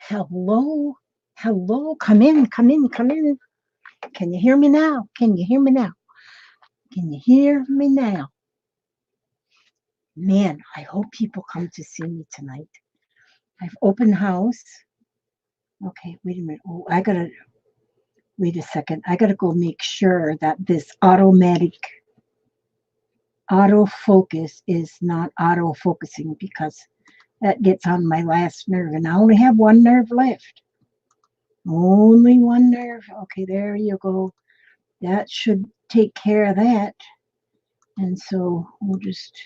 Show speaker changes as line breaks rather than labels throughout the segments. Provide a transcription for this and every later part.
Hello, hello, come in, come in, come in. Can you hear me now? Can you hear me now? Can you hear me now? Man, I hope people come to see me tonight. I've open house. Okay, wait a minute. Oh, wait a second. I gotta go make sure that this automatic autofocus is not auto-focusing because that gets on my last nerve and I only have one nerve left. Only one nerve. Okay, there you go. That should take care of that. And so we'll just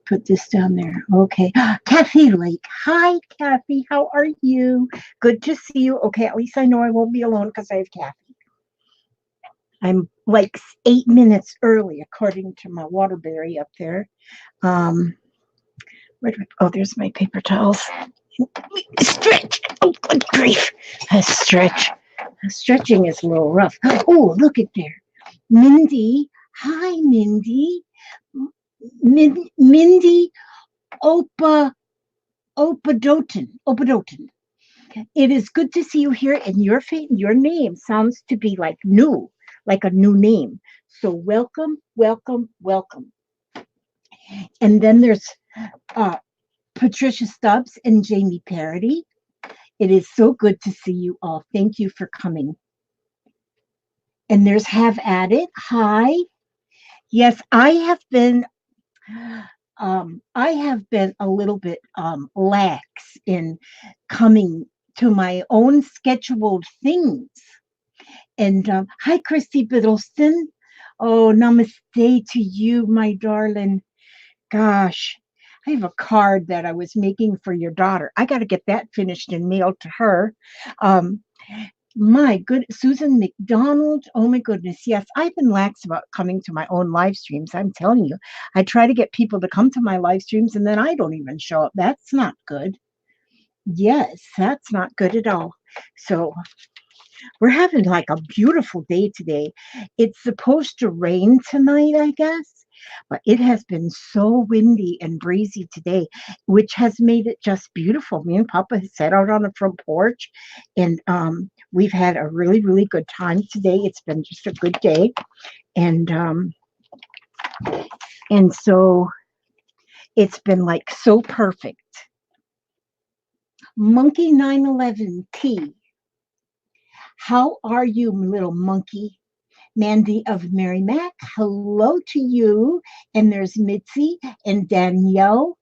put this down there. Okay. Kathy Lake. Hi, Kathy. How are you? Good to see you. Okay, at least I know I won't be alone because I have Kathy. I'm like 8 minutes early, according to my Waterbury up there. Oh, there's my paper towels. Stretch. Oh, good grief. A stretch. Stretching is a little rough. Oh, look at there. Mindy. Hi, Mindy. Mindy Opadotin. It is good to see you here, and your name sounds to be like new, like a new name. So welcome, welcome, welcome. And then there's Patricia Stubbs and Jamie Parody. It is so good to see you all. Thank you for coming. And there's Have At It. Hi. Yes, I have been a little bit lax in coming to my own scheduled things. And hi, Christy Biddleston. Oh, namaste to you, my darling. Gosh, I have a card that I was making for your daughter. I got to get that finished and mailed to her. My good Susan McDonald. Oh my goodness. Yes, I've been lax about coming to my own live streams. I'm telling you, I try to get people to come to my live streams and then I don't even show up. That's not good. Yes, that's not good at all. So we're having like a beautiful day today. It's supposed to rain tonight, I guess, but it has been so windy and breezy today, which has made it just beautiful. Me and Papa sat out on the front porch, and we've had a really, really good time today. It's been just a good day, and so it's been like so perfect. Monkey 911T. How are you, little monkey? Mandy of Mary Mac, hello to you. And there's Mitzi and Danielle.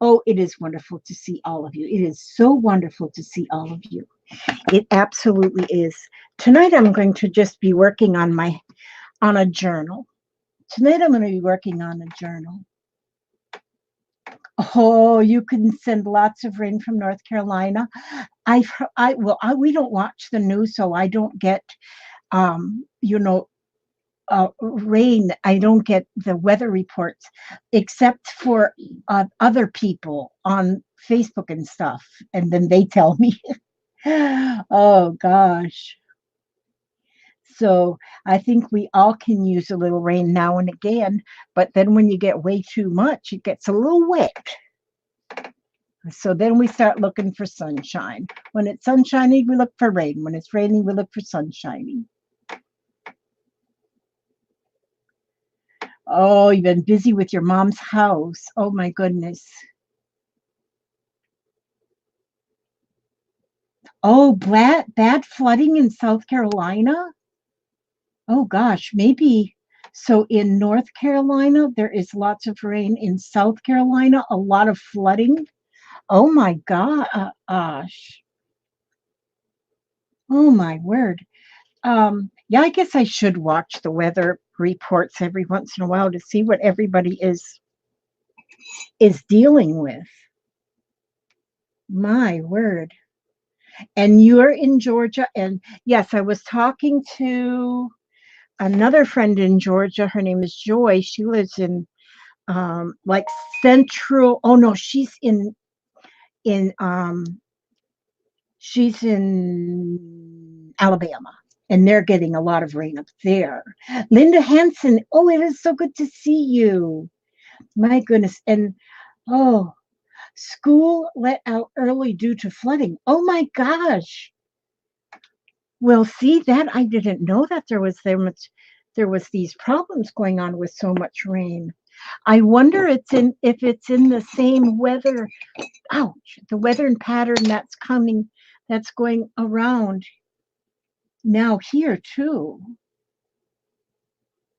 Oh, it is wonderful to see all of you. It is so wonderful to see all of you. It absolutely is. Tonight I'm going to just be working on a journal. Tonight I'm going to be working on a journal. Oh, you can send lots of rain from North Carolina. We don't watch the news, so I don't get rain. I don't get the weather reports except for other people on Facebook and stuff. And then they tell me, oh gosh. So I think we all can use a little rain now and again. But then when you get way too much, it gets a little wet. So then we start looking for sunshine. When it's sunshiny, we look for rain. When it's raining, we look for sunshiny. Oh, you've been busy with your mom's house. Oh, my goodness. Oh, bad flooding in South Carolina? Oh, gosh, maybe. So in North Carolina, there is lots of rain. In South Carolina, a lot of flooding. Oh, my gosh. Oh, my word. Yeah, I guess I should watch the weather reports every once in a while to see what everybody is dealing with. My word. And you're in Georgia. And yes, I was talking to another friend in Georgia. Her name is Joy. She lives in like central. Oh no, she's in Alabama. And they're getting a lot of rain up there. Linda Hanson. Oh, it is so good to see you. My goodness. And oh, School let out early due to flooding. Oh my gosh. Well, see that I didn't know that there was these problems going on with so much rain. I wonder if it's in the same weather. Ouch, the weather and pattern that's going around now here too.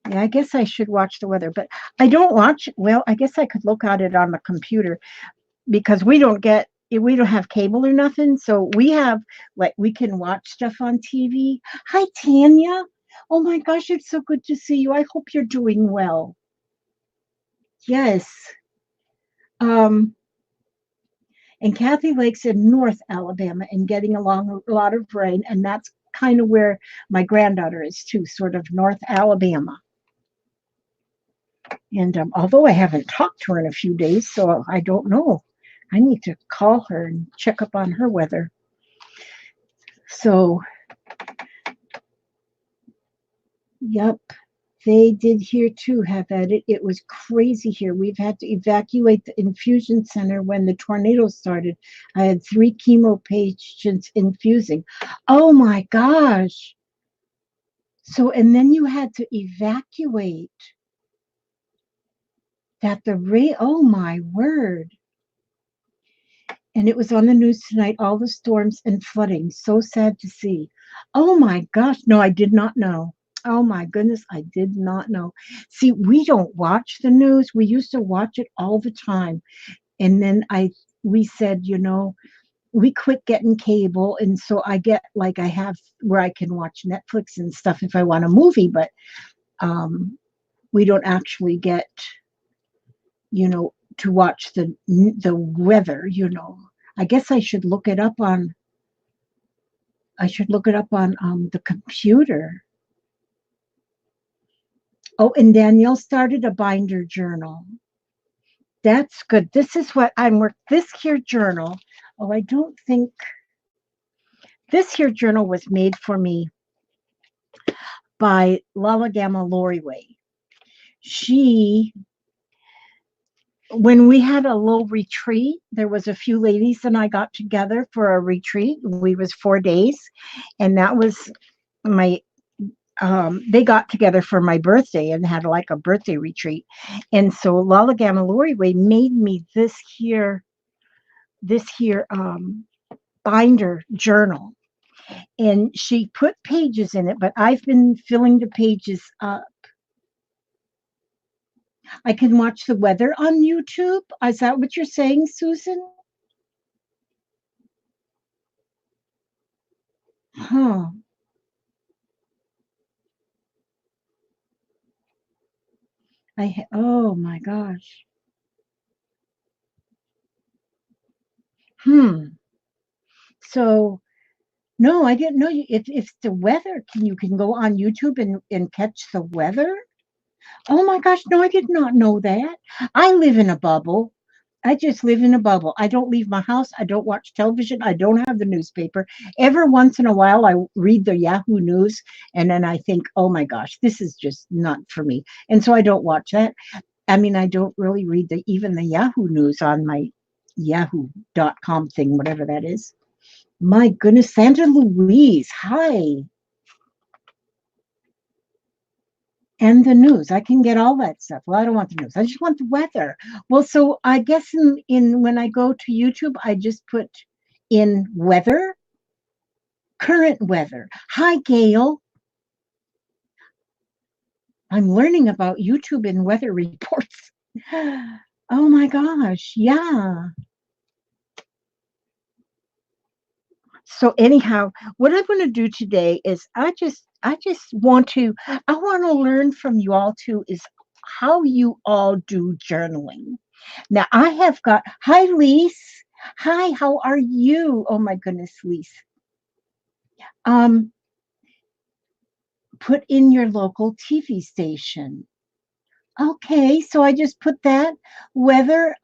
Yeah, I guess I should watch the weather, but I don't watch. Well, I guess I could look at it on the computer because we don't have cable or nothing. So we have like we can watch stuff on TV. Hi, Tanya. Oh my gosh, it's so good to see you. I hope you're doing well. Yes. Um, and Kathy Lake's in North Alabama and getting along a lot of rain, and that's kind of where my granddaughter is too, sort of North Alabama. And although I haven't talked to her in a few days, so I don't know. I need to call her and check up on her weather. So, yep, they did here too have at it. It was crazy here. We've had to evacuate the infusion center when the tornado started. I had 3 chemo patients infusing. Oh my gosh. So, and then you had to evacuate that the rate, oh my word. And it was on the news tonight, all the storms and flooding. So sad to see. Oh my gosh. No, I did not know. Oh my goodness, I did not know. See, we don't watch the news. We used to watch it all the time. And then we said, we quit getting cable. And so I get like I have where I can watch Netflix and stuff if I want a movie, but we don't actually get, to watch the weather. I guess I should look it up on the computer. Oh, and Danielle started a binder journal. That's good. This is what I'm working. This here journal. Oh, I don't think this here journal was made for me by Lala Gamma Loriway. When we had a little retreat, there was a few ladies and I got together for a retreat. We was 4 days, and that was my they got together for my birthday and had like a birthday retreat. And so Lala Gamma Loriway made me this here binder journal. And she put pages in it, but I've been filling the pages up. I can watch the weather on YouTube. Is that what you're saying, Susan? Huh. Oh my gosh. Hmm. So no, I didn't know if the weather you can go on YouTube and catch the weather. Oh my gosh, no, I did not know that. I live in a bubble. I just live in a bubble. I don't leave my house. I don't watch television. I don't have the newspaper. Every once in a while, I read the Yahoo News, and then I think, oh my gosh, this is just not for me. And so I don't watch that. I mean, I don't really read even the Yahoo News on my yahoo.com thing, whatever that is. My goodness, Sandra Louise, hi. And the news. I can get all that stuff. Well, I don't want the news. I just want the weather. Well, so I guess in when I go to YouTube, I just put in weather, current weather. Hi, Gail. I'm learning about YouTube and weather reports. Oh my gosh. Yeah. So anyhow, what I'm going to do today is I want to learn from you all too is how you all do journaling. Now I have got hi Lise. Hi, how are you? Oh my goodness, Lise. Um put in your local TV station. Okay, so I just put that weather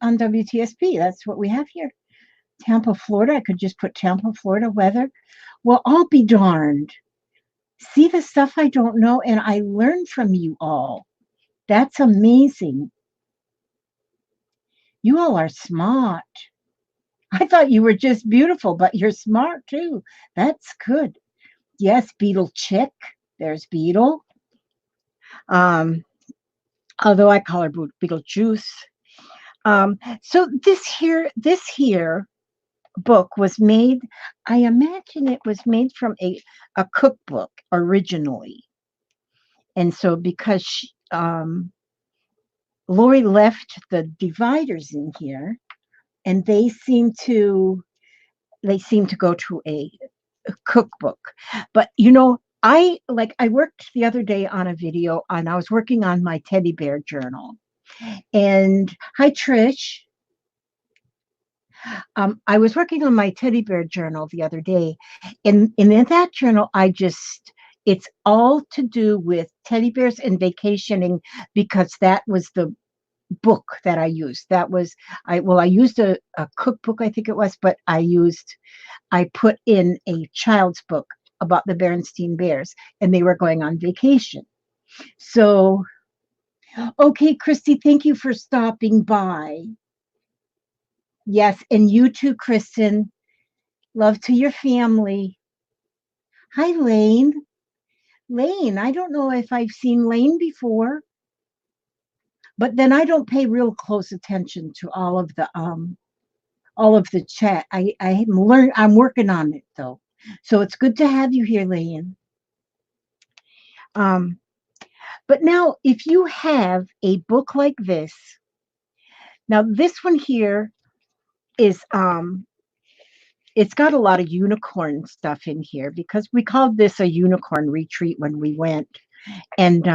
on WTSP. That's what we have here. Tampa, Florida. I could just put Tampa, Florida weather. Well, I'll be darned. See the stuff I don't know, and I learn from you all. That's amazing. You all are smart. I thought you were just beautiful, but you're smart too. That's good. Yes, Beetle Chick. There's Beetle. Um, although I call her Beetlejuice. So this here book was made. I imagine it was made from a cookbook originally, and so because Lori left the dividers in here, and they seem to go to a cookbook. But I worked the other day on a video and I was working on my teddy bear journal. And hi Trish. I was working on my teddy bear journal the other day, and in that journal, it's all to do with teddy bears and vacationing because that was the book that I used. I used a cookbook, I think it was, but I put in a child's book about the Berenstain Bears, and they were going on vacation. So, okay, Christy, thank you for stopping by. Yes, and you too, Kristen. Love to your family. Hi, Lane. Lane, I don't know if I've seen Lane before, but then I don't pay real close attention to all of the chat. I'm working on it though. So it's good to have you here, Lane. Um, but now if you have a book like this, now this one here is it's got a lot of unicorn stuff in here because we called this a unicorn retreat when we went. And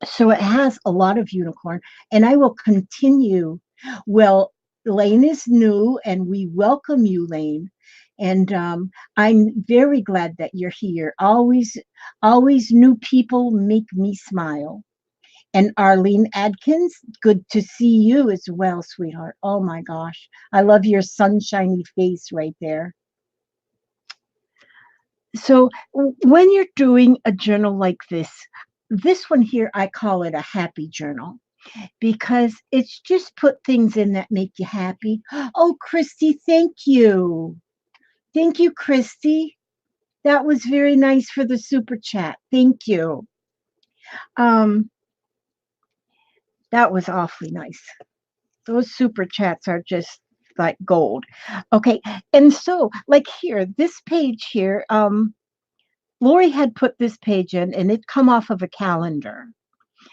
so it has a lot of unicorn, and I will continue. Well, Lane is new, and we welcome you, Lane. And I'm very glad that you're here. Always new people make me smile. And Arlene Adkins, good to see you as well, sweetheart. Oh my gosh, I love your sunshiny face right there. So when you're doing a journal like this one here, I call it a happy journal because it's just put things in that make you happy. Oh, Christy, thank you. Thank you, Christy. That was very nice for the super chat. Thank you. Um, that was awfully nice. Those super chats are just like gold. Okay, and so like here, this page here, Lori had put this page in, and it come off of a calendar.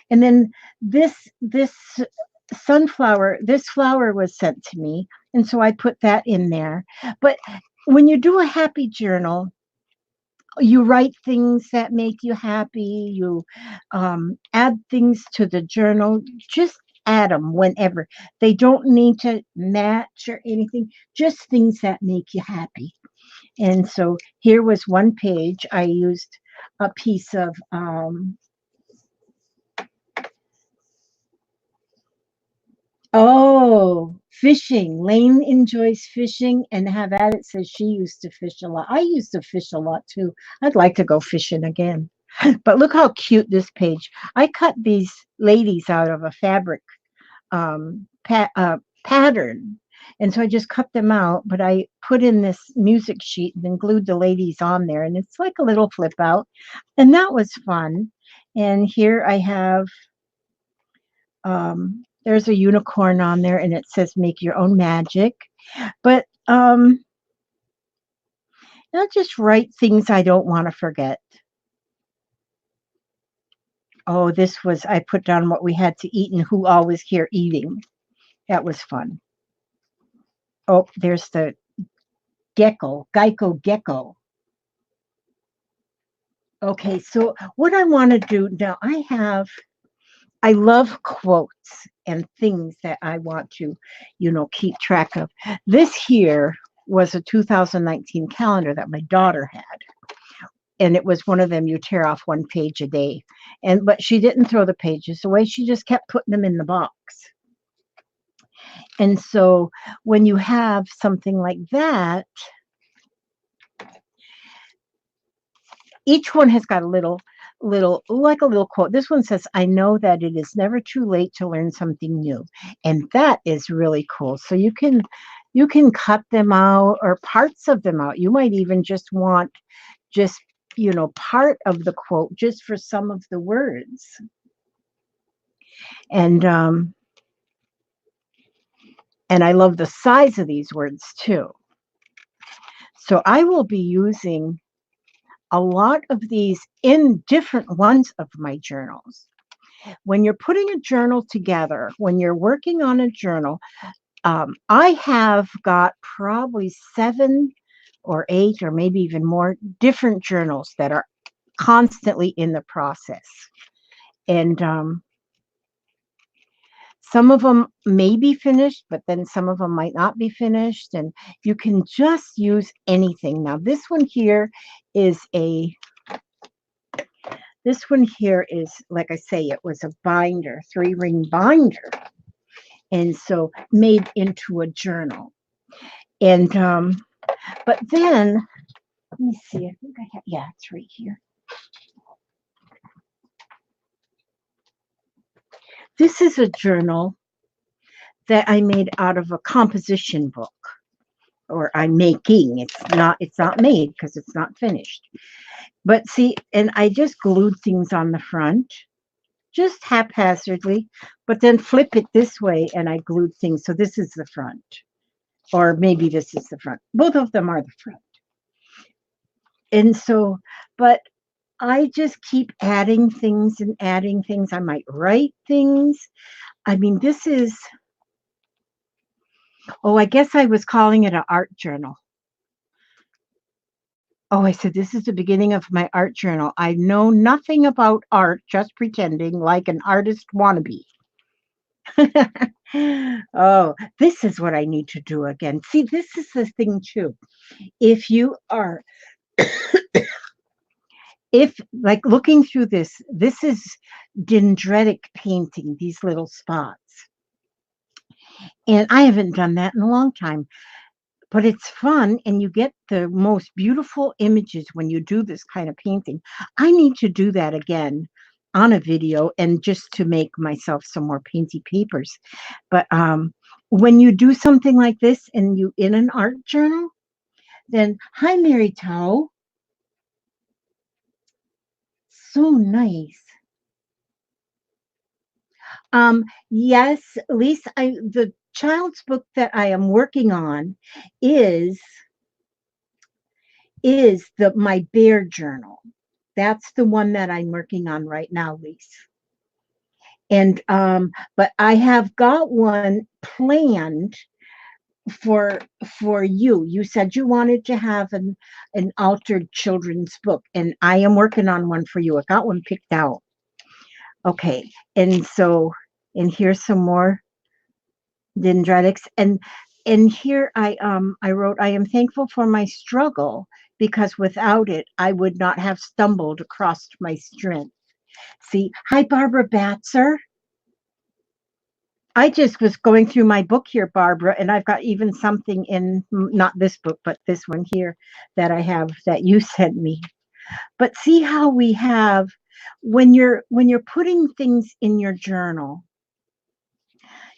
And then this this flower was sent to me, and so I put that in there. But when you do a happy journal, you write things that make you happy. You add things to the journal. Just add them whenever. They don't need to match or anything. Just things that make you happy. And so here was one page. I used a piece of oh, fishing. Lane enjoys fishing, and have at it says she used to fish a lot. I used to fish a lot too. I'd like to go fishing again. But look how cute this page. I cut these ladies out of a fabric pattern. And so I just cut them out, but I put in this music sheet and then glued the ladies on there. And it's like a little flip out. And that was fun. And here I have there's a unicorn on there, and it says make your own magic. But I'll just write things I don't want to forget. Oh, I put down what we had to eat and who all was here eating. That was fun. Oh, there's the Geico gecko. Okay, so what I want to do now, I love quotes and things that I want to, keep track of. This here was a 2019 calendar that my daughter had. And it was one of them you tear off one page a day. But she didn't throw the pages away. She just kept putting them in the box. And so when you have something like that, each one has got a little like a little quote. This one says, I know that it is never too late to learn something new. And that is really cool. So you can cut them out or parts of them out. You might even just want just, part of the quote just for some of the words. And and I love the size of these words too. So I will be using a lot of these in different ones of my journals. When you're putting a journal together, when you're working on a journal, I have got probably 7 or 8 or maybe even more different journals that are constantly in the process. And some of them may be finished, but then some of them might not be finished. And you can just use anything. Now, is a this one here is, like I say, it was a binder, 3-ring binder. And so made into a journal. And but then, let me see, I think I have, yeah, it's right here. This is a journal that I made out of a composition book, or I'm making. It's not made because it's not finished. But see, and I just glued things on the front, just haphazardly, but then flip it this way and I glued things. So this is the front, or maybe this is the front. Both of them are the front. And so, but I just keep adding things and adding things. I might write things. I mean, I guess I was calling it an art journal. Oh, I said, this is the beginning of my art journal. I know nothing about art, just pretending like an artist wannabe. Oh, this is what I need to do again. See, this is the thing too. If you are, if like looking through this is dendritic painting, these little spots. And I haven't done that in a long time. But it's fun, and you get the most beautiful images when you do this kind of painting. I need to do that again on a video, and just to make myself some more painty papers. But when you do something like this and you in an art journal, then hi, Mary Tao. So nice. Yes, Lisa, the child's book that I am working on is my bear journal. That's the one that I'm working on right now, Lisa. And but I have got one planned for you. You said you wanted to have an altered children's book, and I am working on one for you. I got one picked out. Okay, and so and here's some more dendritics, and here I wrote, I am thankful for my struggle, because without it I would not have stumbled across my strength. See, hi, Barbara Batzer. I just was going through my book here, Barbara, and I've got even something in, not this book, but this one here that I have that you sent me. But see how we have, when you're putting things in your journal.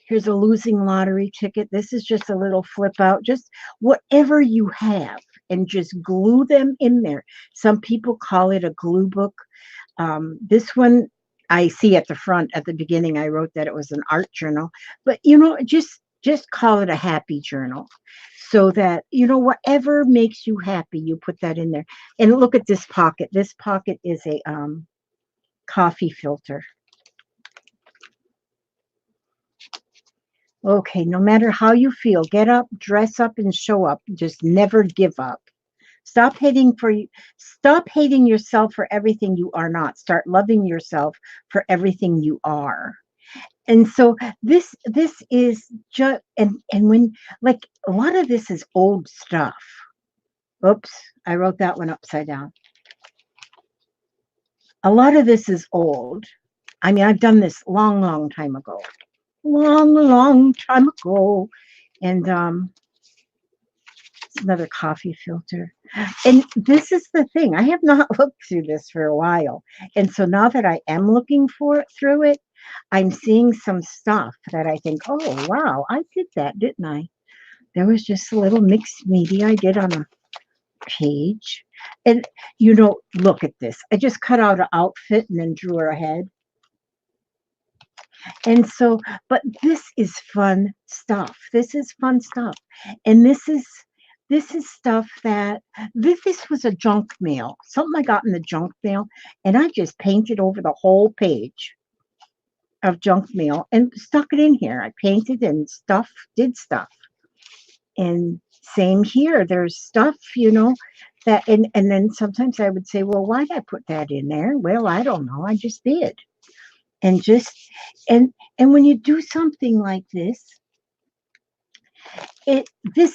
Here's a losing lottery ticket. This is just a little flip out, just whatever you have, and just glue them in there. Some people call it a glue book. This one, I see at the front, at the beginning, I wrote that it was an art journal, but just call it a happy journal, so that, whatever makes you happy, you put that in there. And look at this pocket. This pocket is a coffee filter. Okay, no matter how you feel, get up, dress up, and show up. Just never give up. Stop hating yourself for everything you are not. Start loving yourself for everything you are. And so this is just, and when, like, a lot of this is old stuff. Oops, I wrote that one upside down. A lot of this is old. I mean, I've done this long time ago. Long time ago. And Another coffee filter. And this is the thing. I have not looked through this for a while. And so now that I am looking through it, I'm seeing some stuff that I think, oh, wow, I did that, didn't I? There was just a little mixed media I did on a page. And, look at this. I just cut out an outfit and then drew her a head. And so, but this is fun stuff. This is fun stuff. And this is stuff that this was a junk mail. Something I got in the junk mail, and I just painted over the whole page of junk mail and stuck it in here. I painted and did stuff. And same here. There's stuff, that and then sometimes I would say, well, why did I put that in there? Well, I don't know. I just did. And just and when you do something like this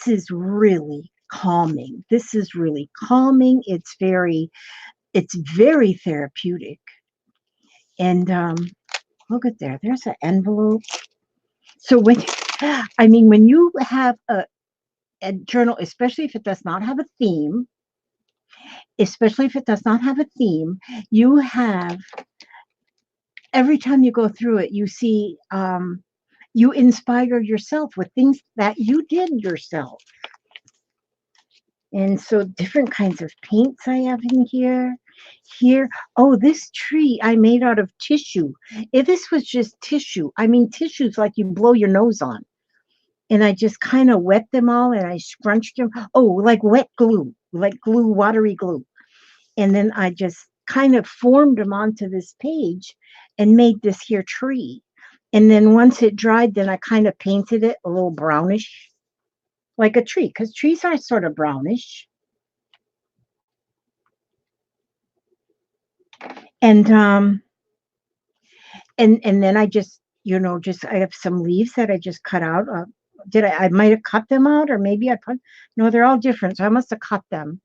is really calming. This is really calming. It's very therapeutic. And look at there's an envelope. So when you have a journal, especially if it does not have a theme, you have, every time you go through it, you see, you inspire yourself with things that you did yourself. And so different kinds of paints I have in here. Oh, this tree I made out of tissue. If this was just tissue, tissue's like you blow your nose on. And I just kind of wet them all and I scrunched them. Oh, like wet glue, watery glue. And then I just kind of formed them onto this page and made this here tree. And then once it dried, then I kind of painted it a little brownish, like a tree, because trees are sort of brownish. And and then I just, I have some leaves that I just cut out. I might have cut them out, or maybe no, they're all different, so I must have cut them.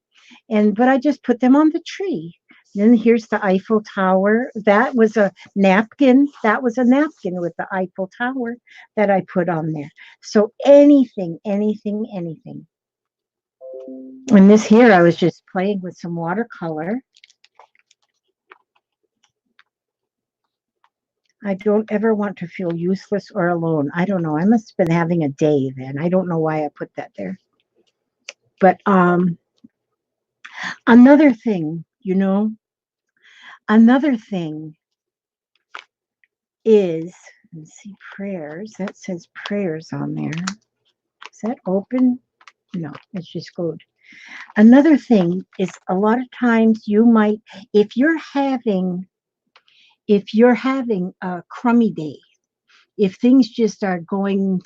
But I just put them on the tree. Then here's the Eiffel Tower. That was a napkin. With the Eiffel Tower that I put on there. So anything. And this here, I was just playing with some watercolor. I don't ever want to feel useless or alone. I don't know. I must have been having a day then. I don't know why I put that there. But another thing, is, let's see, prayers. That says prayers on there. Is that open? No, it's just glued. Another thing is, a lot of times you might, if you're having a crummy day, if things just are going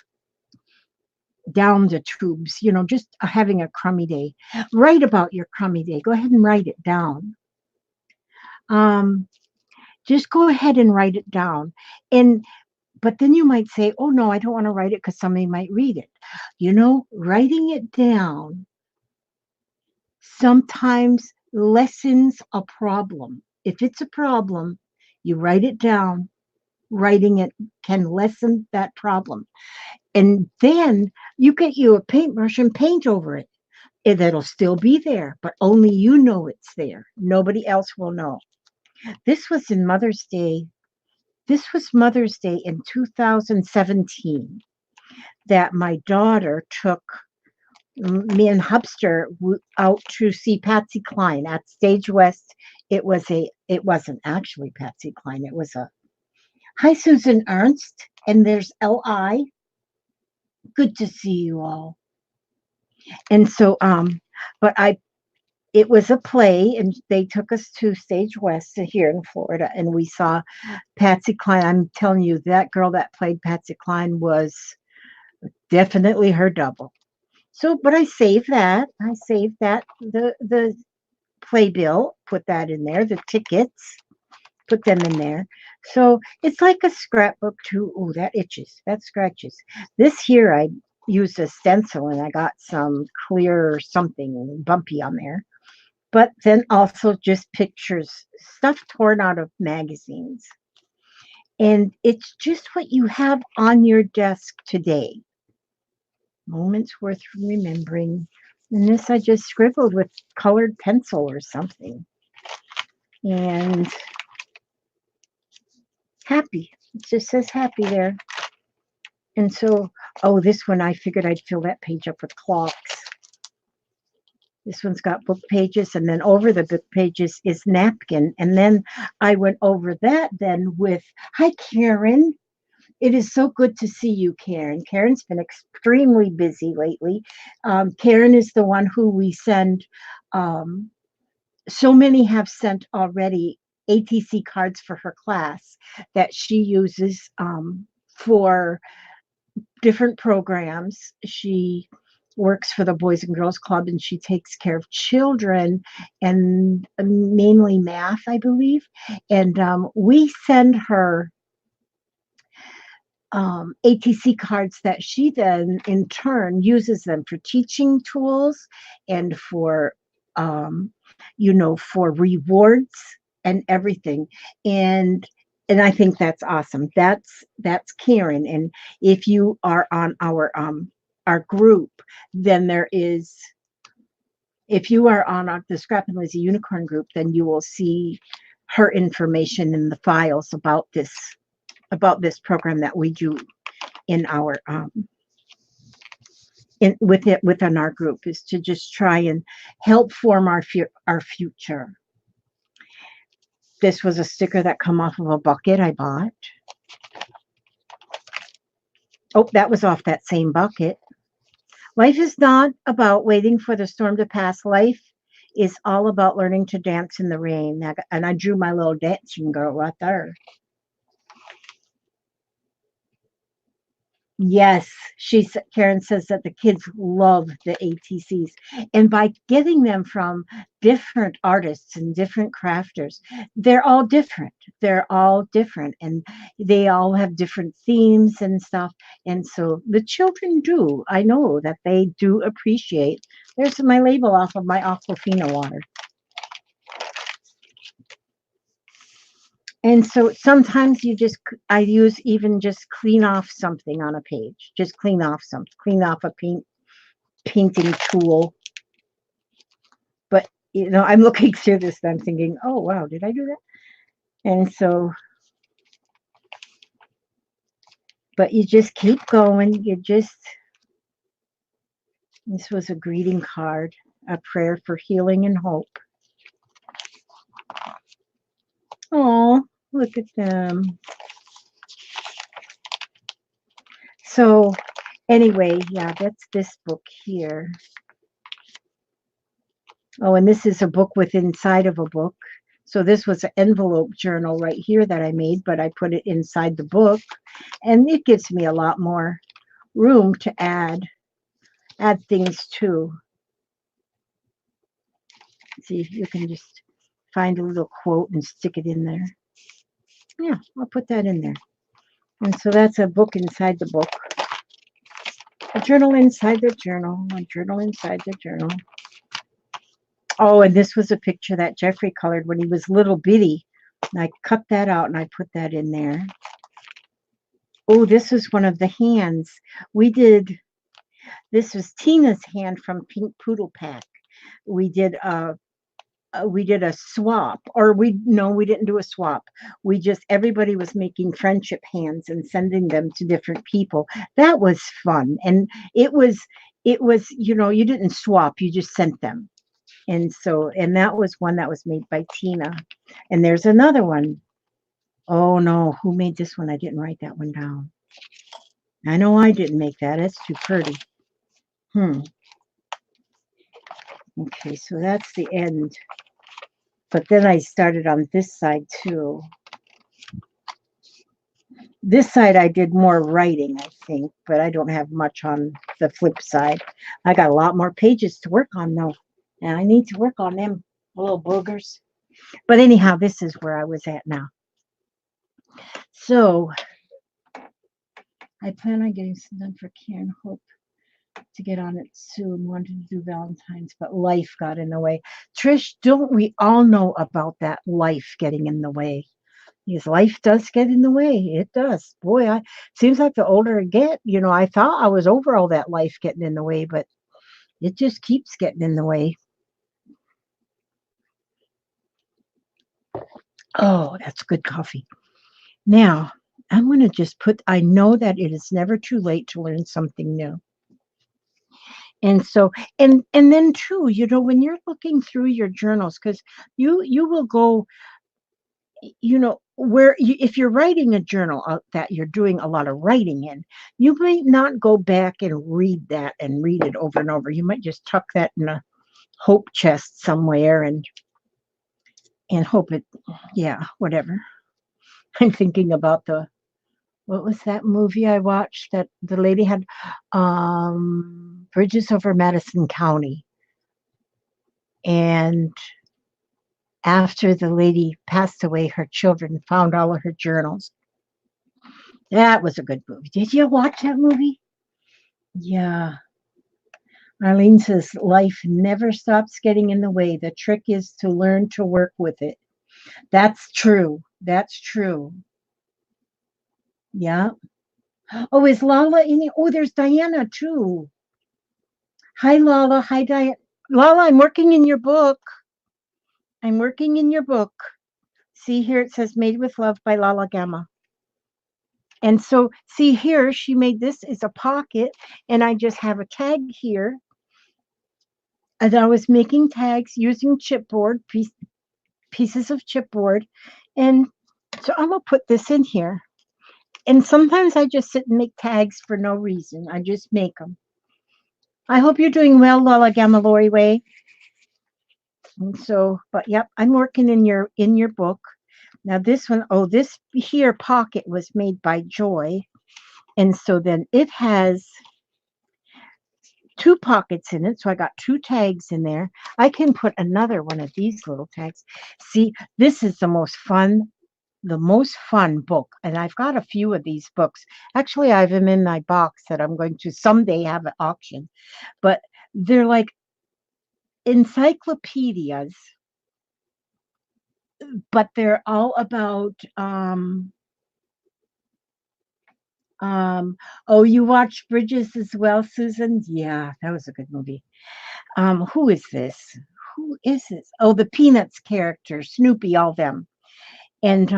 down the tubes, just having a crummy day, write about your crummy day. Go ahead and write it down. Just go ahead and write it down. But then you might say, oh no, I don't want to write it because somebody might read it. Writing it down sometimes lessens a problem. If it's a problem, you write it down. Writing it can lessen that problem. And then you get you a paintbrush and paint over it. That'll still be there, but only you know it's there. Nobody else will know. This was Mother's Day in 2017 that my daughter took me and Hubster out to see Patsy Cline at Stage West. It wasn't actually Patsy Cline. It was hi, Susan Ernst. And there's L.I. Good to see you all. And so, it was a play, and they took us to Stage West here in Florida, and we saw Patsy Cline. I'm telling you, that girl that played Patsy Cline was definitely her double. So, but I saved that. The playbill, put that in there. The tickets, put them in there. So it's like a scrapbook too. Oh, that itches. That scratches. This here, I used a stencil and I got some clear something bumpy on there. But then also just pictures, stuff torn out of magazines. And it's just what you have on your desk today. Moments worth remembering. And this I just scribbled with colored pencil or something. And happy. It just says happy there. And so, oh, this one I figured I'd fill that page up with clocks. This one's got book pages, and then over the book pages is napkin. And then I went over that then with, hi, Karen. It is so good to see you, Karen. Karen's been extremely busy lately. Karen is the one who we send, so many have sent already ATC cards for her class that she uses for different programs. She works for the Boys and Girls Club, and she takes care of children and mainly math, I believe. And we send her ATC cards that she then in turn uses them for teaching tools and for, for rewards and everything. And I think that's awesome. That's Karen. And if you are on our group, then there is, if you are on the Scrap and Lizzie Unicorn group, then you will see her information in the files about this program that we do in our within our group, is to just try and help form our future. This was a sticker that come off of a bucket I bought. Oh, that was off that same bucket. Life is not about waiting for the storm to pass. Life is all about learning to dance in the rain. And I drew my little dancing girl right there. Yes, Karen says that the kids love the ATCs. And by getting them from different artists and different crafters, they're all different. They're all different, and they all have different themes and stuff. And so the children do. I know that they do appreciate. There's my label off of my Aquafina water. And so sometimes I use even just clean off something on a page. Just clean off a painting tool. But, I'm looking through this and I'm thinking, oh, wow, did I do that? And so, but you just keep going. This was a greeting card, a prayer for healing and hope. Oh, look at them. So anyway, yeah, that's this book here. Oh, and this is a book with inside of a book. So this was an envelope journal right here that I made, but I put it inside the book, and it gives me a lot more room to add things to. See if you can just find a little quote and stick it in there. Yeah, I'll put that in there. And so that's a book inside the book. A journal inside the journal. A journal inside the journal. Oh, and this was a picture that Jeffrey colored when he was little bitty. And I cut that out and I put that in there. Oh, this was one of the hands. This was Tina's hand from Pink Poodle Pack. We did a swap, or we didn't do a swap. Everybody was making friendship hands and sending them to different people. That was fun. And it was, you didn't swap, you just sent them. And that was one that was made by Tina. And there's another one. Oh no, who made this one? I didn't write that one down. I know I didn't make that. It's too pretty. Okay, so that's the end. But then I started on this side too. This side I did more writing, I think, but I don't have much on the flip side. I got a lot more pages to work on though. And I need to work on them little boogers. But anyhow, this is where I was at now. So I plan on getting some done for Karen. Hope to get on it soon. Wanted to do Valentine's, but life got in the way. Trish, don't we all know about that life getting in the way? Because life does get in the way. It does. Boy, seems like the older I get, I thought I was over all that life getting in the way, but It just keeps getting in the way. Oh, that's good coffee. Now, I'm going to just I know that it is never too late to learn something new. And so, and then too, when you're looking through your journals, because you will go, if you're writing a journal that you're doing a lot of writing in, you might not go back and read that and read it over and over. You might just tuck that in a hope chest somewhere and hope it, yeah, whatever. I'm thinking about what was that movie I watched that the lady had, Bridges Over Madison County. And after the lady passed away, her children found all of her journals. That was a good movie. Did you watch that movie? Yeah. Arlene says life never stops getting in the way. The trick is to learn to work with it. That's true. That's true. Yeah. Oh, is Lala in here? Oh, there's Diana too. Hi, Lala. Hi, Diana. Lala, I'm working in your book. I'm working in your book. See here, it says Made with Love by Lala Gamma. And so, see here, she made this as a pocket, and I just have a tag here. And I was making tags using chipboard, pieces of chipboard. And so I'm going to put this in here. And sometimes I just sit and make tags for no reason. I just make them. I hope you're doing well, Lala Gamma Lori Way. And so, but yep, I'm working in your book. Now this one, this here pocket was made by Joy. And so then it has 2 pockets in it. So I got 2 tags in there. I can put another one of these little tags. See, this is the most fun book. And I've got a few of these books. Actually, I have them in my box that I'm going to someday have at auction. But they're like encyclopedias, but they're all about you watched Bridges as well, Susan? Yeah, that was a good movie. Who is this? Who is this? Oh, the Peanuts characters, Snoopy, all them. And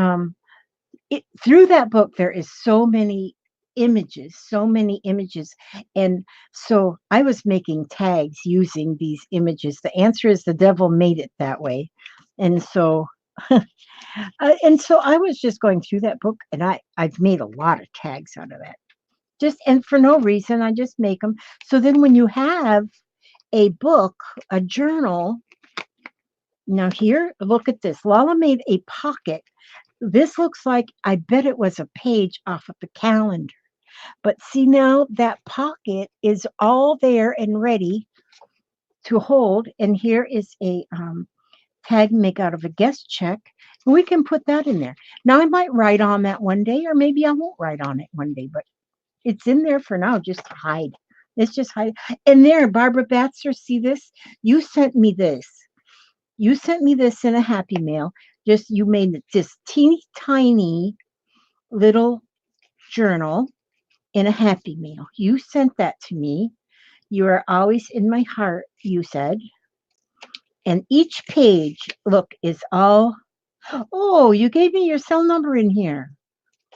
through that book, there is so many images. And so I was making tags using these images. The answer is the devil made it that way. And so and so I was just going through that book, and I've made a lot of tags out of that. And for no reason, I just make them. So then when you have a book, a journal, now here, look at this. Lala made a pocket. This looks like, I bet it was a page off of the calendar. But see now, that pocket is all there and ready to hold. And here is a tag make out of a guest check. And we can put that in there. Now I might write on that one day, or maybe I won't write on it one day, but it's in there for now just to hide. It's just hide. And there, Barbara Batzer, see this? You sent me this. You sent me this in a Happy Mail. You made this teeny tiny little journal in a Happy Mail. You sent that to me. You are always in my heart, you said. And each page, look, is all. Oh, you gave me your cell number in here.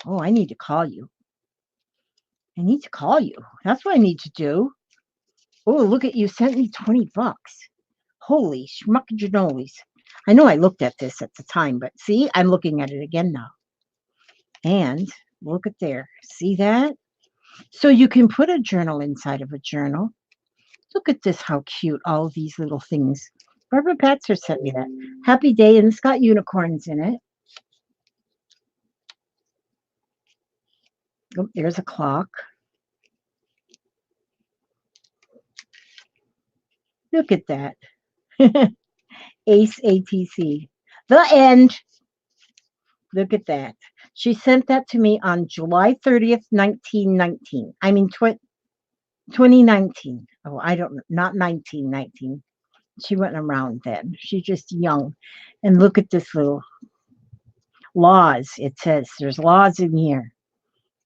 Oh, I need to call you. That's what I need to do. Oh, look at you sent me $20. Holy schmuckjanolis. I know I looked at this at the time, but see, I'm looking at it again now. And look at there. See that? So you can put a journal inside of a journal. Look at this, how cute, all these little things. Barbara Patzer sent me that. Happy Day, and it's got unicorns in it. Oh, there's a clock. Look at that. Ace ATC. The end. Look at that. She sent that to me on July 30th, 1919. I mean, 2019. Oh, I don't know. Not 1919. She wasn't around then. She's just young. And look at this little laws. It says there's laws in here.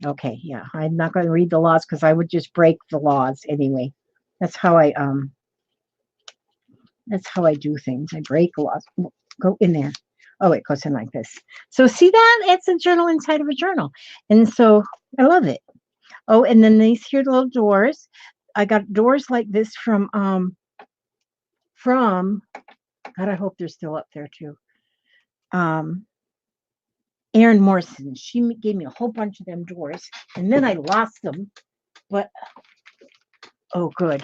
Okay, yeah. I'm not going to read the laws because I would just break the laws anyway. That's how I That's how I do things. I break a lot. Go in there. Oh, it goes in like this. So see that? It's a journal inside of a journal. And so I love it. Oh, and then these here little doors. I got doors like this from God, I hope they're still up there too. Erin Morrison. She gave me a whole bunch of them doors, and then I lost them. But oh, good.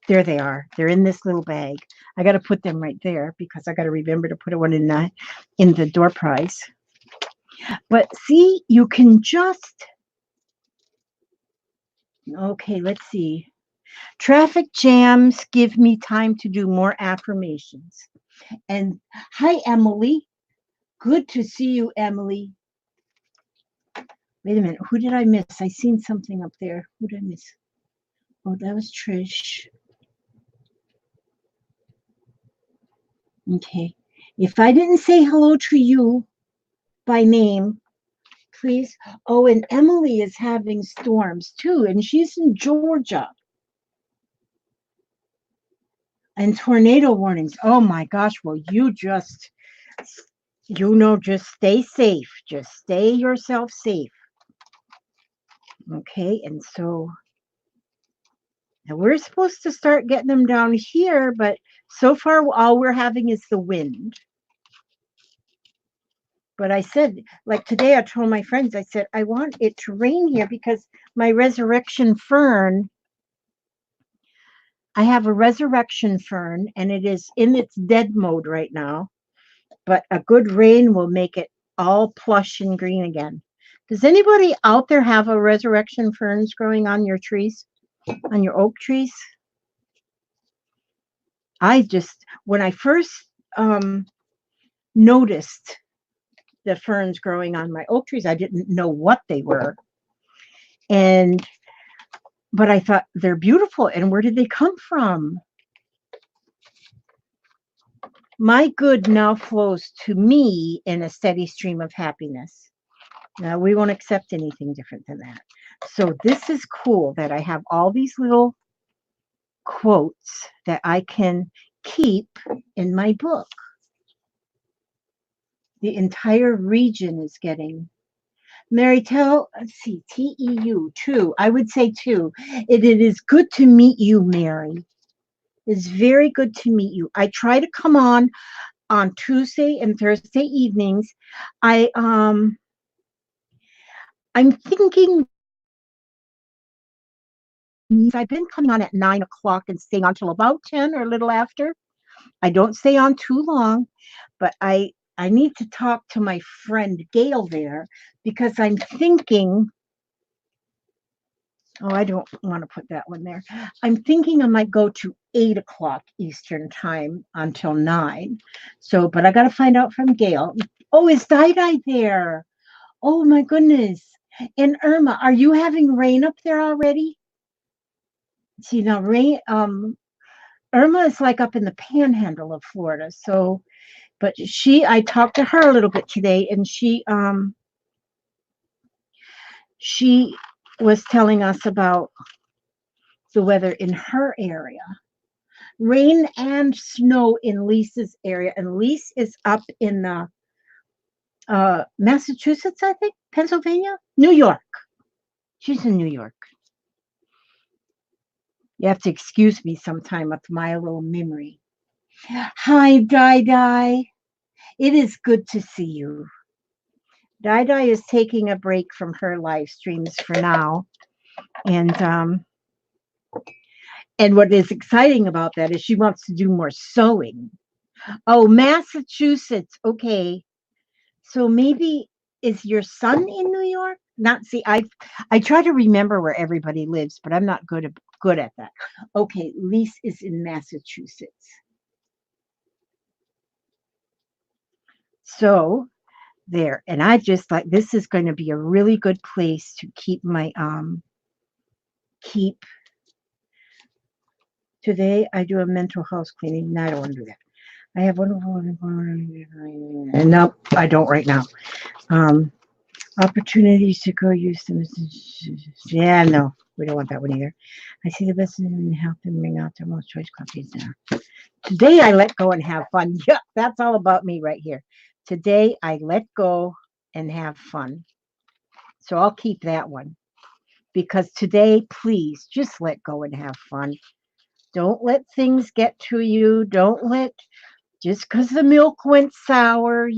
There they are. They're in this little bag. I got to put them right there because I got to remember to put one in the door prize. But see, you can just. Okay, let's see. Traffic jams give me time to do more affirmations. And hi, Emily. Good to see you, Emily. Wait a minute. Who did I miss? I seen something up there. Who did I miss? Oh, that was Trish. Okay. If I didn't say hello to you by name, please. Oh, and Emily is having storms too, and she's in Georgia. And tornado warnings. Oh my gosh. Well, just stay safe. Just stay yourself safe. Okay. And so now we're supposed to start getting them down here, but so far all we're having is the wind. But I said, like today, I told my friends, I said, I want it to rain here because my resurrection fern, I have a resurrection fern and it is in its dead mode right now. But a good rain will make it all plush and green again. Does anybody out there have a resurrection ferns growing on your trees, on your oak trees? When I first noticed the ferns growing on my oak trees, I didn't know what they were. But I thought they're beautiful. And where did they come from? My good now flows to me in a steady stream of happiness. Now, we won't accept anything different than that. So this is cool that I have all these little quotes that I can keep in my book. The entire region is getting. Mary, let's see, TEU, two. I would say two. It is good to meet you, Mary. It's very good to meet you. I try to come on Tuesday and Thursday evenings. I'm thinking I've been coming on at 9 o'clock and staying on till about 10 or a little after. I don't stay on too long, but I need to talk to my friend Gail there because I'm thinking, oh, I don't want to put that one there. I'm thinking I might go to 8 o'clock Eastern time until 9. So, but I got to find out from Gail. Oh, is Di there? Oh my goodness. And Irma, are you having rain up there already? See, now rain, Irma is like up in the panhandle of Florida. So, but I talked to her a little bit today and she was telling us about the weather in her area. Rain and snow in Lisa's area. And Lisa is up in Massachusetts, I think, Pennsylvania, New York. She's in New York. You have to excuse me sometime with my little memory. Hi, Di. It is good to see you. Di is taking a break from her live streams for now. And what is exciting about that is she wants to do more sewing. Oh, Massachusetts. Okay. So maybe is your son in New York? I try to remember where everybody lives, but I'm not good at that. Okay, Lise is in Massachusetts. So there, and I just like this is going to be a really good place to keep my today I do a mental house cleaning. No, I don't want to do that. I have one. Nope, I don't right now. Opportunities to go use them. Yeah, no, we don't want that one either. I see the best in help them bring out their most choice coffees now. Today I let go and have fun. Yeah, that's all about me right here. Today I let go and have fun. So I'll keep that one because today, please just let go and have fun. Don't let things get to you. Don't let, just because the milk went sour,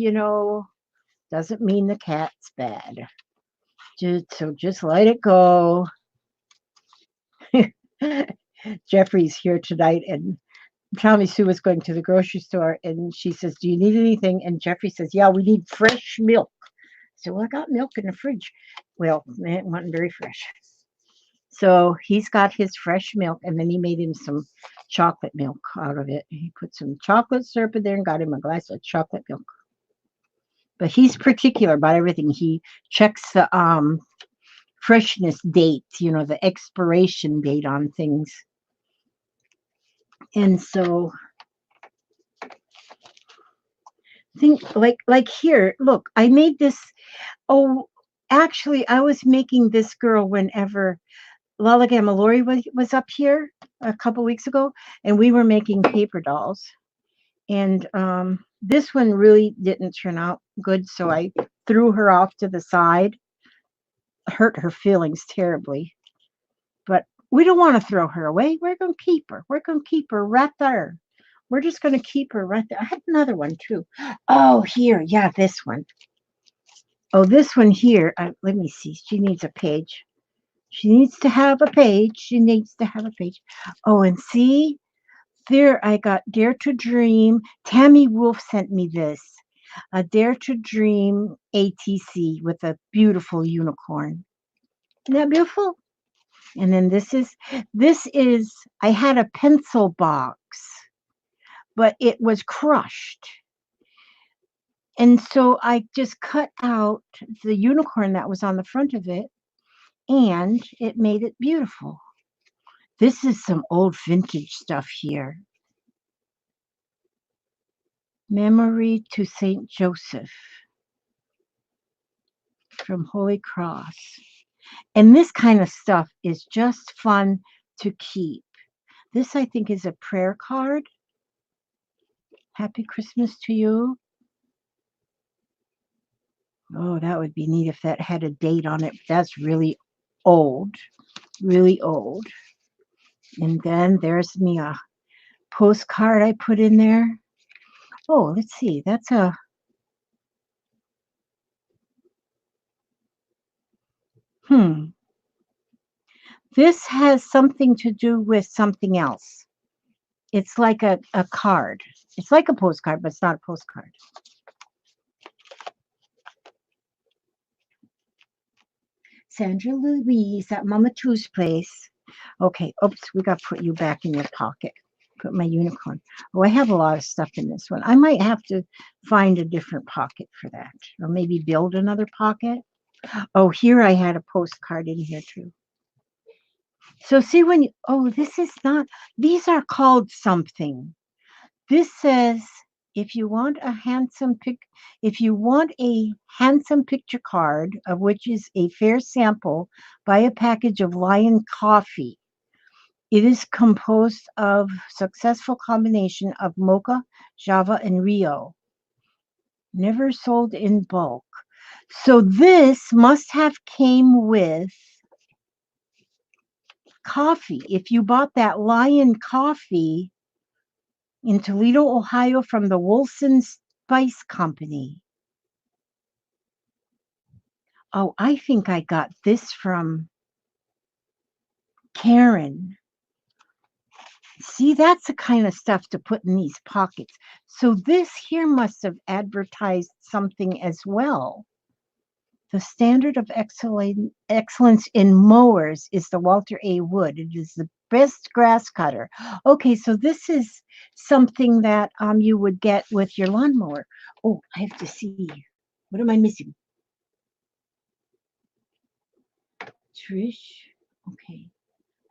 doesn't mean the cat's bad. So just let it go. Jeffrey's here tonight, and Tommy Sue was going to the grocery store, and she says, "Do you need anything?" And Jeffrey says, "Yeah, we need fresh milk." So I got milk in the fridge. Well, it wasn't very fresh. So he's got his fresh milk, and then he made him some chocolate milk out of it. He put some chocolate syrup in there and got him a glass of chocolate milk. But he's particular about everything. He checks the freshness date, the expiration date on things. And so think like here, look, I made this. Oh, actually, I was making this girl whenever Lala Gamalori was up here a couple weeks ago, and we were making paper dolls. And this one really didn't turn out good, so I threw her off to the side, hurt her feelings terribly. But we don't want to throw her away. We're going to keep her. We're going to keep her right there. We're just going to keep her right there. I had another one too. Oh, here. Yeah, this one. Oh, this one here. Let me see. She needs a page. She needs to have a page. She needs to have a page. Oh, and see, there I got Dare to Dream. Tammy Wolf sent me this. A Dare to Dream ATC with a beautiful unicorn. Isn't that beautiful? And then this is, I had a pencil box, but it was crushed. And so I just cut out the unicorn that was on the front of it, and it made it beautiful. This is some old vintage stuff here. Memory to Saint Joseph from Holy Cross. And this kind of stuff is just fun to keep. This, I think, is a prayer card. Happy Christmas to you. Oh, that would be neat if that had a date on it. That's really old, really old. And then there's me a postcard I put in there. Oh, let's see. That's a This has something to do with something else. It's like a card. It's like a postcard, but it's not a postcard. Sandra Louise at Mama Two's place. Okay, oops, we got to put you back in your pocket. Put my unicorn. Oh, I have a lot of stuff in this one. I might have to find a different pocket for that, or maybe build another pocket. Oh, here I had a postcard in here too. So see when you, oh, this is not, these are called something. This says, if you want a if you want a handsome picture card, of which is a fair sample, buy a package of Lion Coffee. It is composed of successful combination of mocha, java, and Rio. Never sold in bulk. So this must have came with coffee. If you bought that Lion Coffee in Toledo, Ohio from the Wilson Spice Company. Oh, I think I got this from Karen. See, that's the kind of stuff to put in these pockets. So this here must have advertised something as well. The standard of excellence in mowers is the Walter A. Wood. It is the best grass cutter. Okay, so this is something that you would get with your lawnmower. Oh, I have to see. What am I missing? Trish. Okay,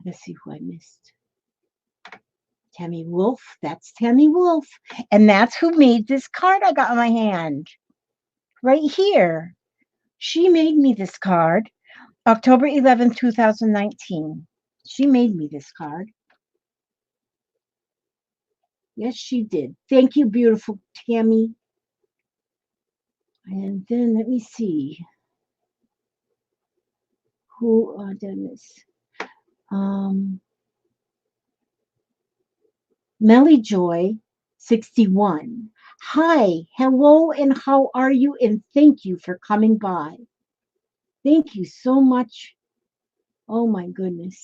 let's see who I missed. Tammy Wolf. That's Tammy Wolf. And that's who made this card I got in my hand. Right here. She made me this card, October 11th, 2019. She made me this card. Yes, she did. Thank you, beautiful Tammy. And then let me see who done this. Melly Joy 61. Hi, hello, and how are you? And thank you for coming by. Thank you so much. Oh my goodness.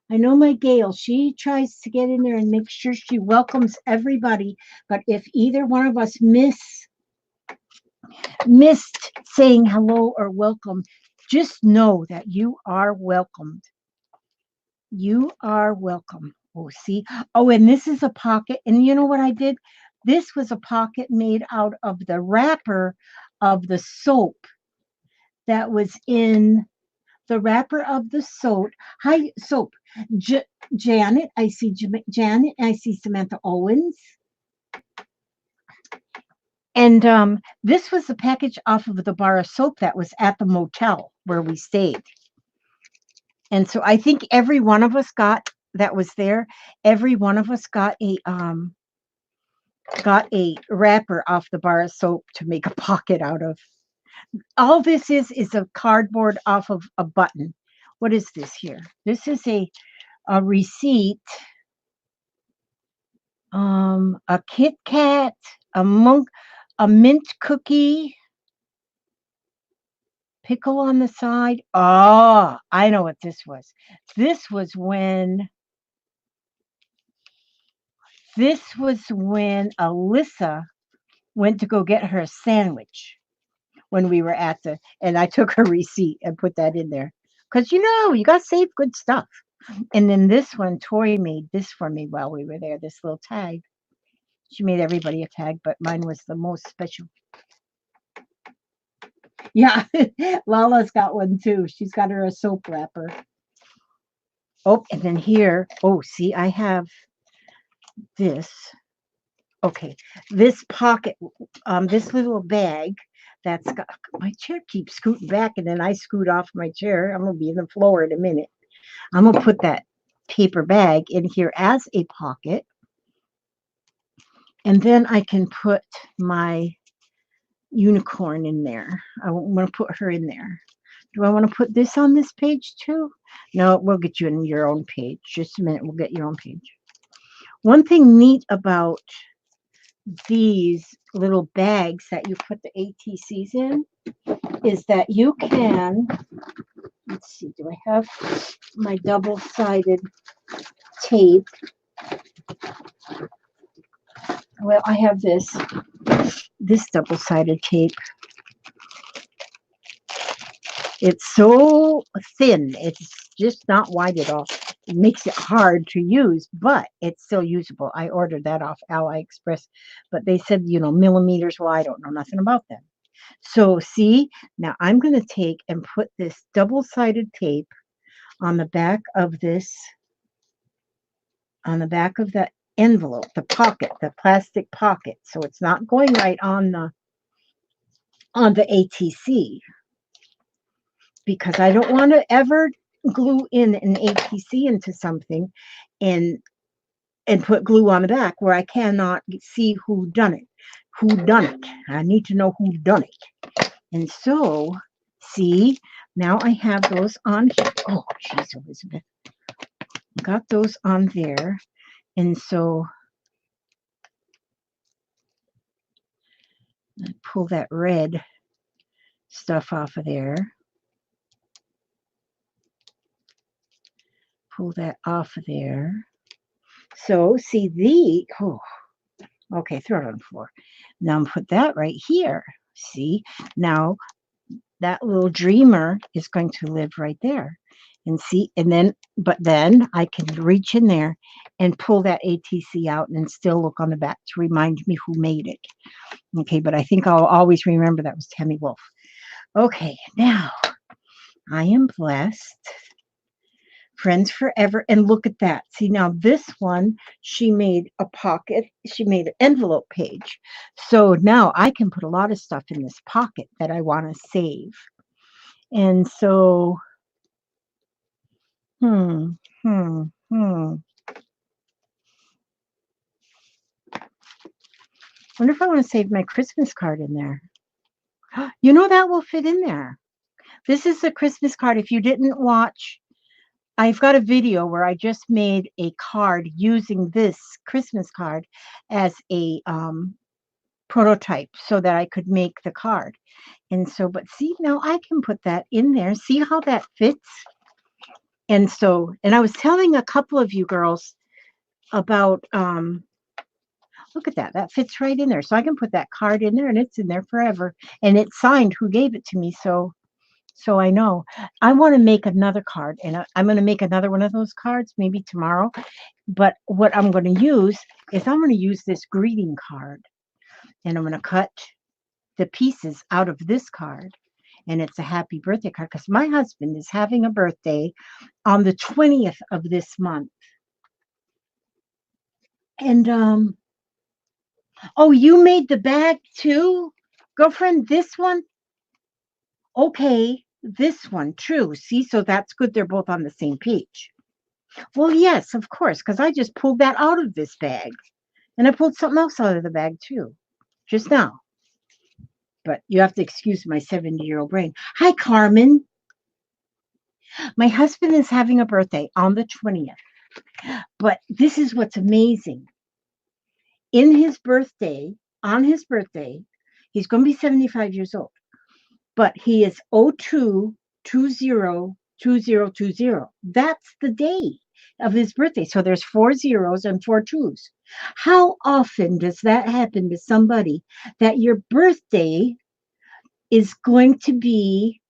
I know my Gail, she tries to get in there and make sure she welcomes everybody. But if either one of us missed saying hello or welcome, just know that you are welcomed. You are welcome. Oh, see? Oh, and this is a pocket. And you know what I did? This was a pocket made out of the wrapper of the soap that was in the wrapper of the soap. Hi, soap. Janet, I see Janet. I see Samantha Owens. And this was a package off of the bar of soap that was at the motel where we stayed. And so I think every one of us got that was there. Every one of us got a wrapper off the bar of soap to make a pocket out of. All this is a cardboard off of a button. What is this here? This is a receipt, a Kit Kat, a mint cookie, pickle on the side. Oh, I know what this was. This was when Alyssa went to go get her a sandwich when we were and I took her receipt and put that in there. Because, you got to save good stuff. And then this one, Tori made this for me while we were there, this little tag. She made everybody a tag, but mine was the most special. Yeah, Lala's got one too. She's got her a soap wrapper. Oh, and then here, see, I have this. Okay, this pocket, this little bag that's got, my chair keeps scooting back and then I scoot off my chair. I'm going to be in the floor in a minute. I'm going to put that paper bag in here as a pocket. And then I can put my unicorn in there. I want to put her in there. Do I want to put this on this page too? No, we'll get you in your own page. Just a minute, we'll get your own page. One thing neat about these little bags that you put the ATCs in is that you can, let's see, do I have my double-sided tape? Well, I have this double-sided tape. It's so thin, it's just not wide at all. It makes it hard to use, but it's still usable. I ordered that off AliExpress, but they said, millimeters. Well, I don't know nothing about them. So see, now I'm going to take and put this double-sided tape on the back of this, on the back of the envelope, the pocket, the plastic pocket. So it's not going right on the ATC, because I don't want to ever glue in an ATC into something and put glue on the back where I cannot see who done it. I need to know who done it. And so, see, now I have those on here. Oh, jeez, Elizabeth. Got those on there. And so I pull that red stuff off of there. Pull that off of there. So, see, okay, throw it on the floor. Now I'm put that right here. See, now that little dreamer is going to live right there. And see, but then I can reach in there and pull that ATC out and still look on the back to remind me who made it. Okay, but I think I'll always remember that was Tammy Wolf. Okay, now I am blessed Friends forever. And look at that. See, now this one, she made a pocket. She made an envelope page. So now I can put a lot of stuff in this pocket that I want to save. And so, hmm, hmm, hmm. Wonder if I want to save my Christmas card in there. You know, that will fit in there. This is a Christmas card. If you didn't watch, I've got a video where I just made a card using this Christmas card as a prototype so that I could make the card. And so, but see, now I can put that in there. See how that fits? And so, and I was telling a couple of you girls about, look at that. That fits right in there. So I can put that card in there and it's in there forever. And it's signed who gave it to me. So I know. I want to make another card, and I'm going to make another one of those cards maybe tomorrow. But what I'm going to use is I'm going to use this greeting card, and I'm going to cut the pieces out of this card, and it's a happy birthday card because my husband is having a birthday on the 20th of this month. And oh, you made the bag too, girlfriend? This one? Okay, this one, true. See, so that's good. They're both on the same page. Well, yes, of course, because I just pulled that out of this bag. And I pulled something else out of the bag too, just now. But you have to excuse my 70-year-old brain. Hi, Carmen. My husband is having a birthday on the 20th. But this is what's amazing. On his birthday, he's going to be 75 years old. But he is 02202020. That's the day of his birthday. So there's 4 zeros and 4 twos. How often does that happen to somebody that your birthday is going to be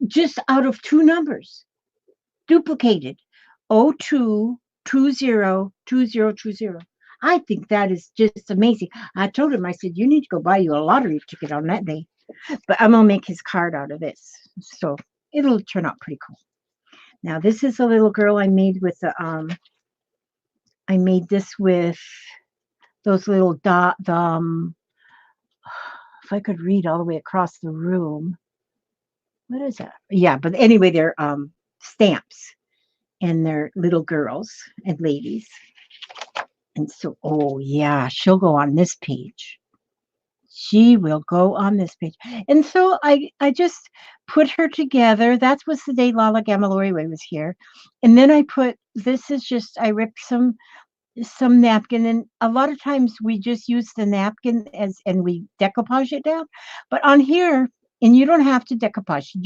just out of 2 numbers duplicated? 02202020. I think that is just amazing. I told him, I said, you need to go buy you a lottery ticket on that day. But I'm going to make his card out of this. So it'll turn out pretty cool. Now, this is a little girl I made with the, I made this with those little if I could read all the way across the room. What is that? Yeah, but anyway, they're stamps. And they're little girls and ladies. And so, oh yeah, she'll go on this page. She will go on this page. And so I just put her together. That was the day Lala Gamaloriwe was here. And then I put, this is just, I ripped some napkin, and a lot of times we just use the napkin and we decoupage it down. But on here, and you don't have to decoupage.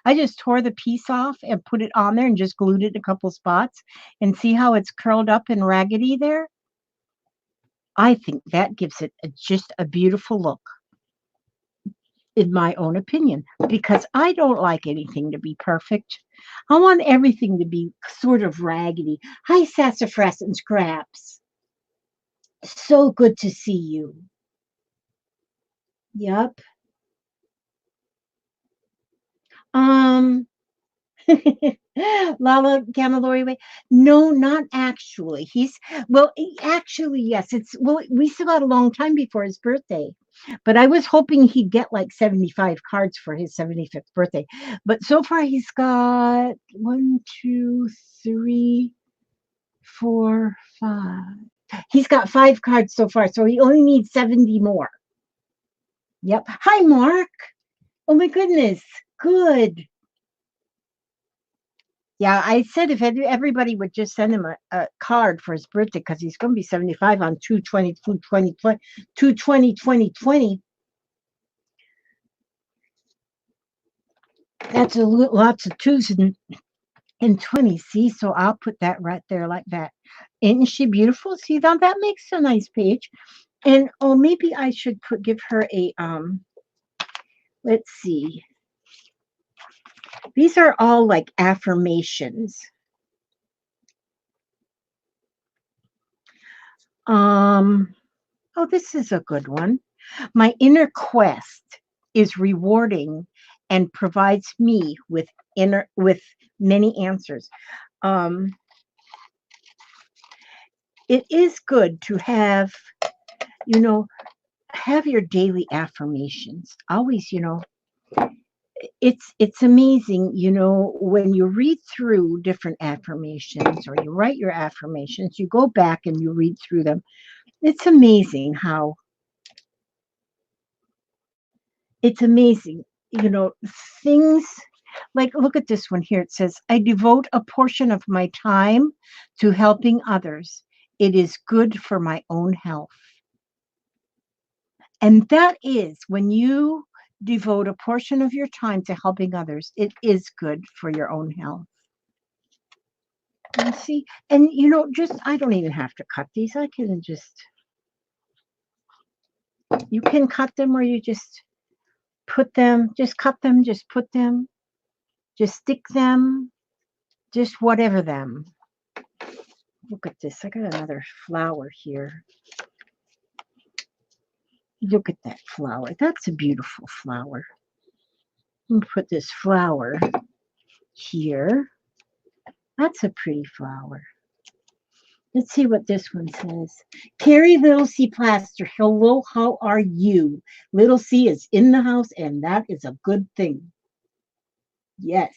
I just tore the piece off and put it on there and just glued it in a couple spots, and see how it's curled up and raggedy there? I think that gives it just a beautiful look, in my own opinion, because I don't like anything to be perfect. I want everything to be sort of raggedy. Hi, Sassafras and Scraps. So good to see you. Yep. Lala Gamaloriwe. No, not actually. Actually, yes. We still got a long time before his birthday. But I was hoping he'd get like 75 cards for his 75th birthday. But so far he's got 1, 2, 3, 4, 5. He's got 5 cards so far, so he only needs 70 more. Yep. Hi, Mark. Oh my goodness. Good. Yeah, I said if everybody would just send him a card for his birthday, because he's going to be 75 on 2/20/2020. That's lots of 2s and 20s. See, so I'll put that right there like that. Isn't she beautiful? See, now that makes a nice page. And oh, maybe I should give her a let's see. These are all like affirmations. Oh, this is a good one. My inner quest is rewarding and provides me with with many answers. Um, it is good to have, you know, have your daily affirmations. Always, it's amazing, when you read through different affirmations or you write your affirmations, you go back and you read through them. It's amazing how it's amazing, things like, look at this one here. It says, I devote a portion of my time to helping others. It is good for my own health. And that is when you devote a portion of your time to helping others, it is good for your own health. And see, and just I don't even have to cut these. I can you can cut them, or you just put them, just cut them, just put them, just stick them, just whatever them. Look at this. I got another flower here. Look at that flower. That's a beautiful flower. I'm going to put this flower here. That's a pretty flower. Let's see what this one says. Carrie Little C Plaster. Hello, how are you? Little C is in the house, and that is a good thing. Yes.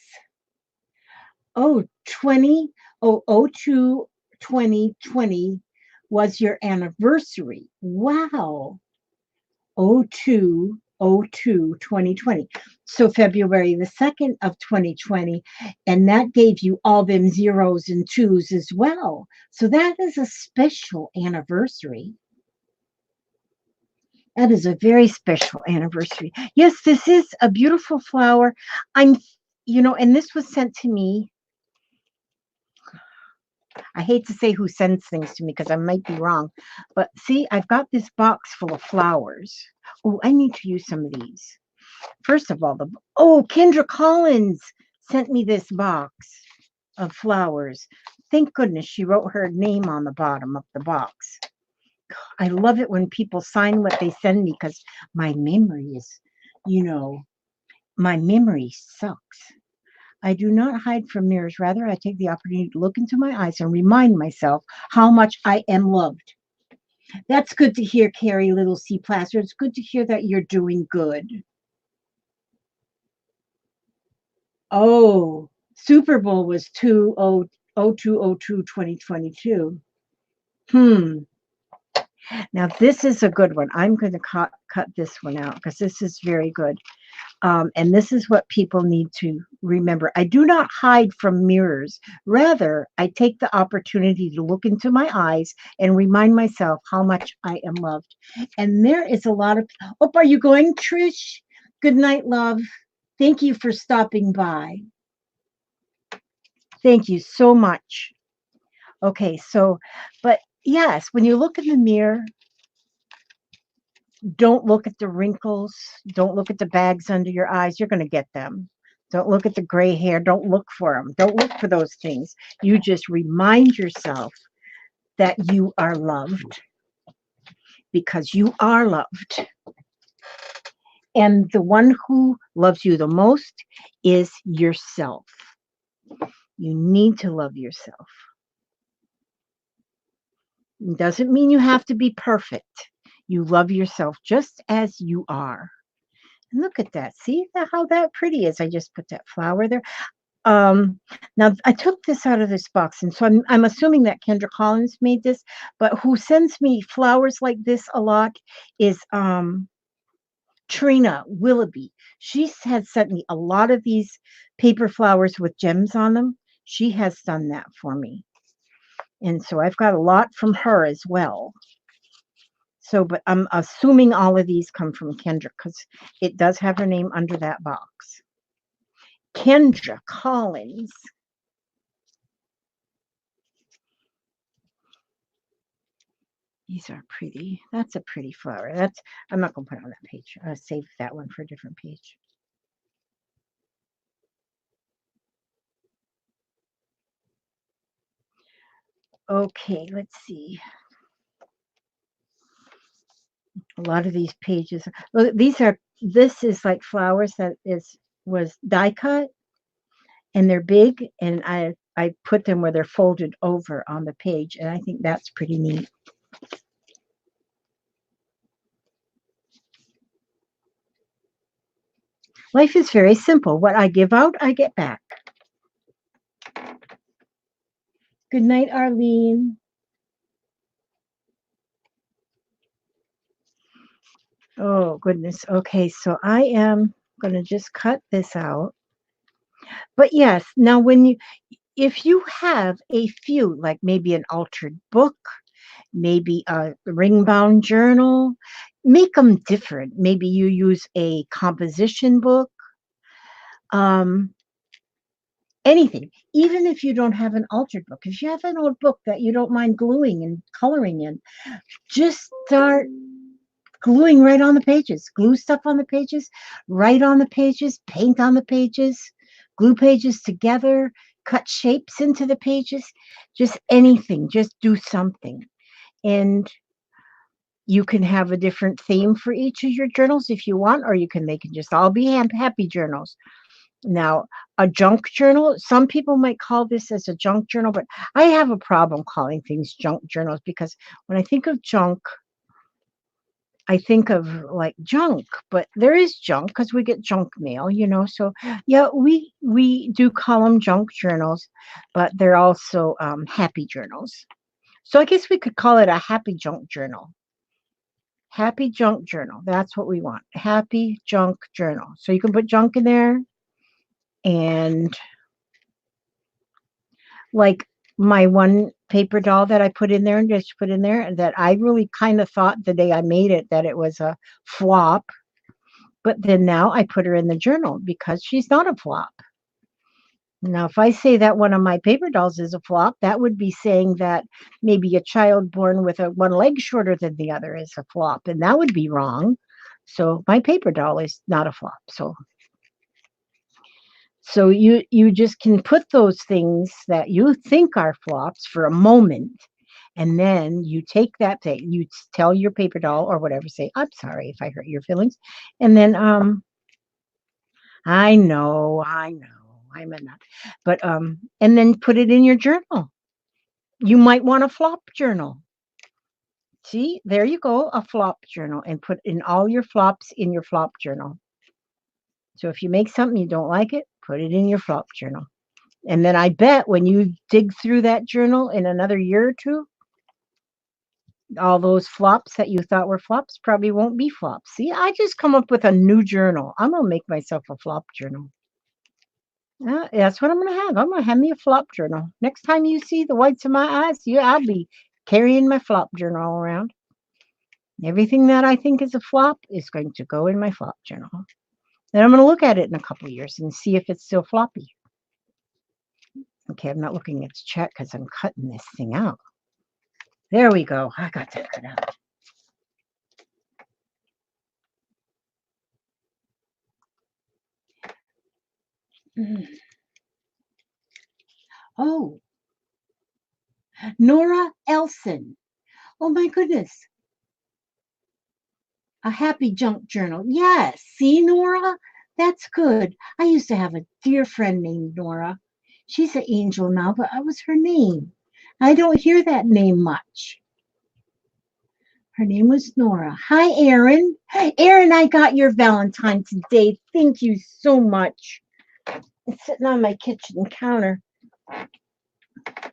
Oh, 2020 was your anniversary. Wow. 2020. So February the 2nd of 2020. And that gave you all them zeros and twos as well. So that is a special anniversary. That is a very special anniversary. Yes, this is a beautiful flower. And this was sent to me. I hate to say who sends things to me because I might be wrong. But see, I've got this box full of flowers. Oh, I need to use some of these. First of all, Kendra Collins sent me this box of flowers. Thank goodness she wrote her name on the bottom of the box. I love it when people sign what they send me because my memory is, my memory sucks. I do not hide from mirrors. Rather, I take the opportunity to look into my eyes and remind myself how much I am loved. That's good to hear, Carrie Little C Plaster. It's good to hear that you're doing good. Oh, Super Bowl was 2022. Now this is a good one. I'm going to cut this one out because this is very good. And this is what people need to remember. I do not hide from mirrors. Rather, I take the opportunity to look into my eyes and remind myself how much I am loved. And there is a lot of, are you going, Trish? Good night, love. Thank you for stopping by. Thank you so much. Okay, so, but yes, when you look in the mirror, don't look at the wrinkles. Don't look at the bags under your eyes. You're going to get them. Don't look at the gray hair. Don't look for them. Don't look for those things. You just remind yourself that you are loved because you are loved. And the one who loves you the most is yourself. You need to love yourself. It doesn't mean you have to be perfect. You love yourself just as you are. And look at that. See how that pretty is? I just put that flower there. Now I took this out of this box, and so I'm assuming that Kendra Collins made this, but who sends me flowers like this a lot is Trina Willoughby. She has sent me a lot of these paper flowers with gems on them. She has done that for me. And so I've got a lot from her as well. So, but I'm assuming all of these come from Kendra because it does have her name under that box. Kendra Collins. These are pretty. That's a pretty flower. I'm not going to put it on that page. I'll save that one for a different page. Okay, let's see. A lot of these pages. Look, this is like flowers that was die cut. and they're big, and I put them where they're folded over on the page, and I think that's pretty neat. Life is very simple. What I give out, I get back. Good night, Arlene. Oh, goodness. Okay, so I am going to just cut this out. But yes, now if you have a few, like maybe an altered book, maybe a ring bound journal, make them different. Maybe you use a composition book, um, anything. Even if you don't have an altered book, if you have an old book that you don't mind gluing and coloring in, just start gluing right on the pages. Glue stuff on the pages, write on the pages, paint on the pages, glue pages together, cut shapes into the pages, just anything, just do something. And you can have a different theme for each of your journals if you want, or you can make it just all be happy journals. Now, a junk journal, some people might call this as a junk journal, but I have a problem calling things junk journals because when I think of junk, I think of like junk, but there is junk because we get junk mail, So yeah, we do call them junk journals, but they're also happy journals. So I guess we could call it a happy junk journal. Happy junk journal. That's what we want. Happy junk journal. So you can put junk in there, and like my one paper doll that I put in there and just put in there, that I really kind of thought the day I made it that it was a flop. But then now I put her in the journal because she's not a flop. Now, if I say that one of my paper dolls is a flop, that would be saying that maybe a child born with one leg shorter than the other is a flop, and that would be wrong. So my paper doll is not a flop. So you just can put those things that you think are flops for a moment, and then you take that thing, you tell your paper doll or whatever, say, "I'm sorry if I hurt your feelings," and then I know, I'm a nut, but and then put it in your journal. You might want a flop journal. See, there you go, a flop journal, and put in all your flops in your flop journal. So if you make something you don't like it, put it in your flop journal. And then I bet when you dig through that journal in another year or two, all those flops that you thought were flops probably won't be flops. See, I just come up with a new journal. I'm going to make myself a flop journal. That's what I'm going to have. I'm going to have me a flop journal. Next time you see the whites of my eyes, I'll be carrying my flop journal around. Everything that I think is a flop is going to go in my flop journal. Then I'm going to look at it in a couple of years and see if it's still floppy. Okay, I'm not looking at the check because I'm cutting this thing out. There we go. I got that cut out. Oh, Nora Elson. Oh my goodness. A happy junk journal. Yes. See, Nora? That's good. I used to have a dear friend named Nora. She's an angel now, but that was her name. I don't hear that name much. Her name was Nora. Hi, Erin. Erin, I got your Valentine today. Thank you so much. It's sitting on my kitchen counter.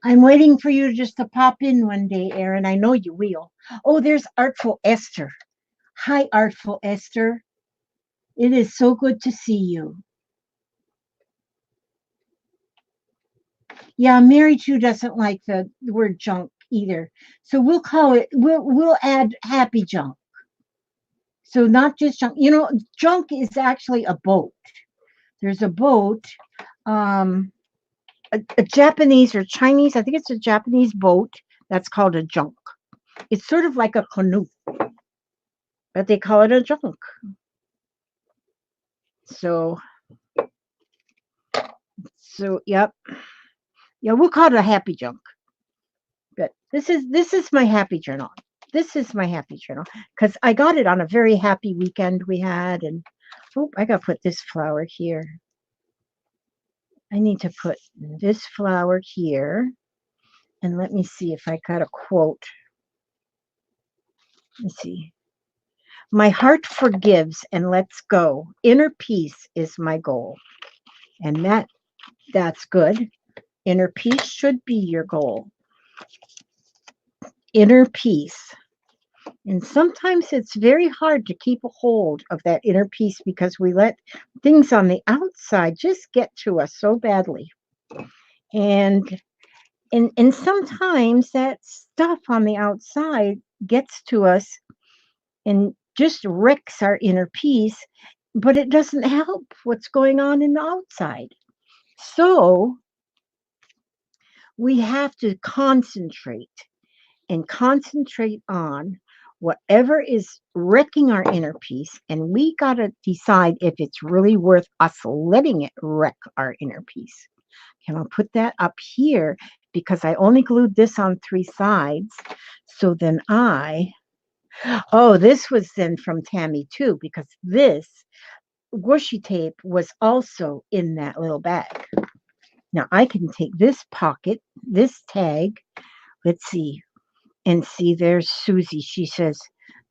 I'm waiting for you just to pop in one day, Erin. I know you will. Oh, there's Artful Esther. Hi, Artful Esther. It is so good to see you. Yeah, Mary too doesn't like the word junk either. So we'll call it, we'll add happy junk. So not just junk. Junk is actually a boat. There's a boat, um, a Japanese or Chinese, I think it's a Japanese boat that's called a junk. It's sort of like a canoe, but they call it a junk. So yep. Yeah, we'll call it a happy junk. But this is my happy journal. This is my happy journal because I got it on a very happy weekend we had, and I got to put this flower here. I need to put this flower here. And let me see if I got a quote. Let's see. My heart forgives and lets go. Inner peace is my goal. And that's good. Inner peace should be your goal. Inner peace. And sometimes it's very hard to keep a hold of that inner peace because we let things on the outside just get to us so badly. And and sometimes that stuff on the outside gets to us and just wrecks our inner peace, but it doesn't help what's going on in the outside. So we have to concentrate and concentrate on whatever is wrecking our inner peace. And we got to decide if it's really worth us letting it wreck our inner peace. And I'll put that up here because I only glued this on 3 sides. So then this was then from Tammy too, because this washi tape was also in that little bag. Now I can take this pocket, this tag, let's see, and see there's Susie. She says,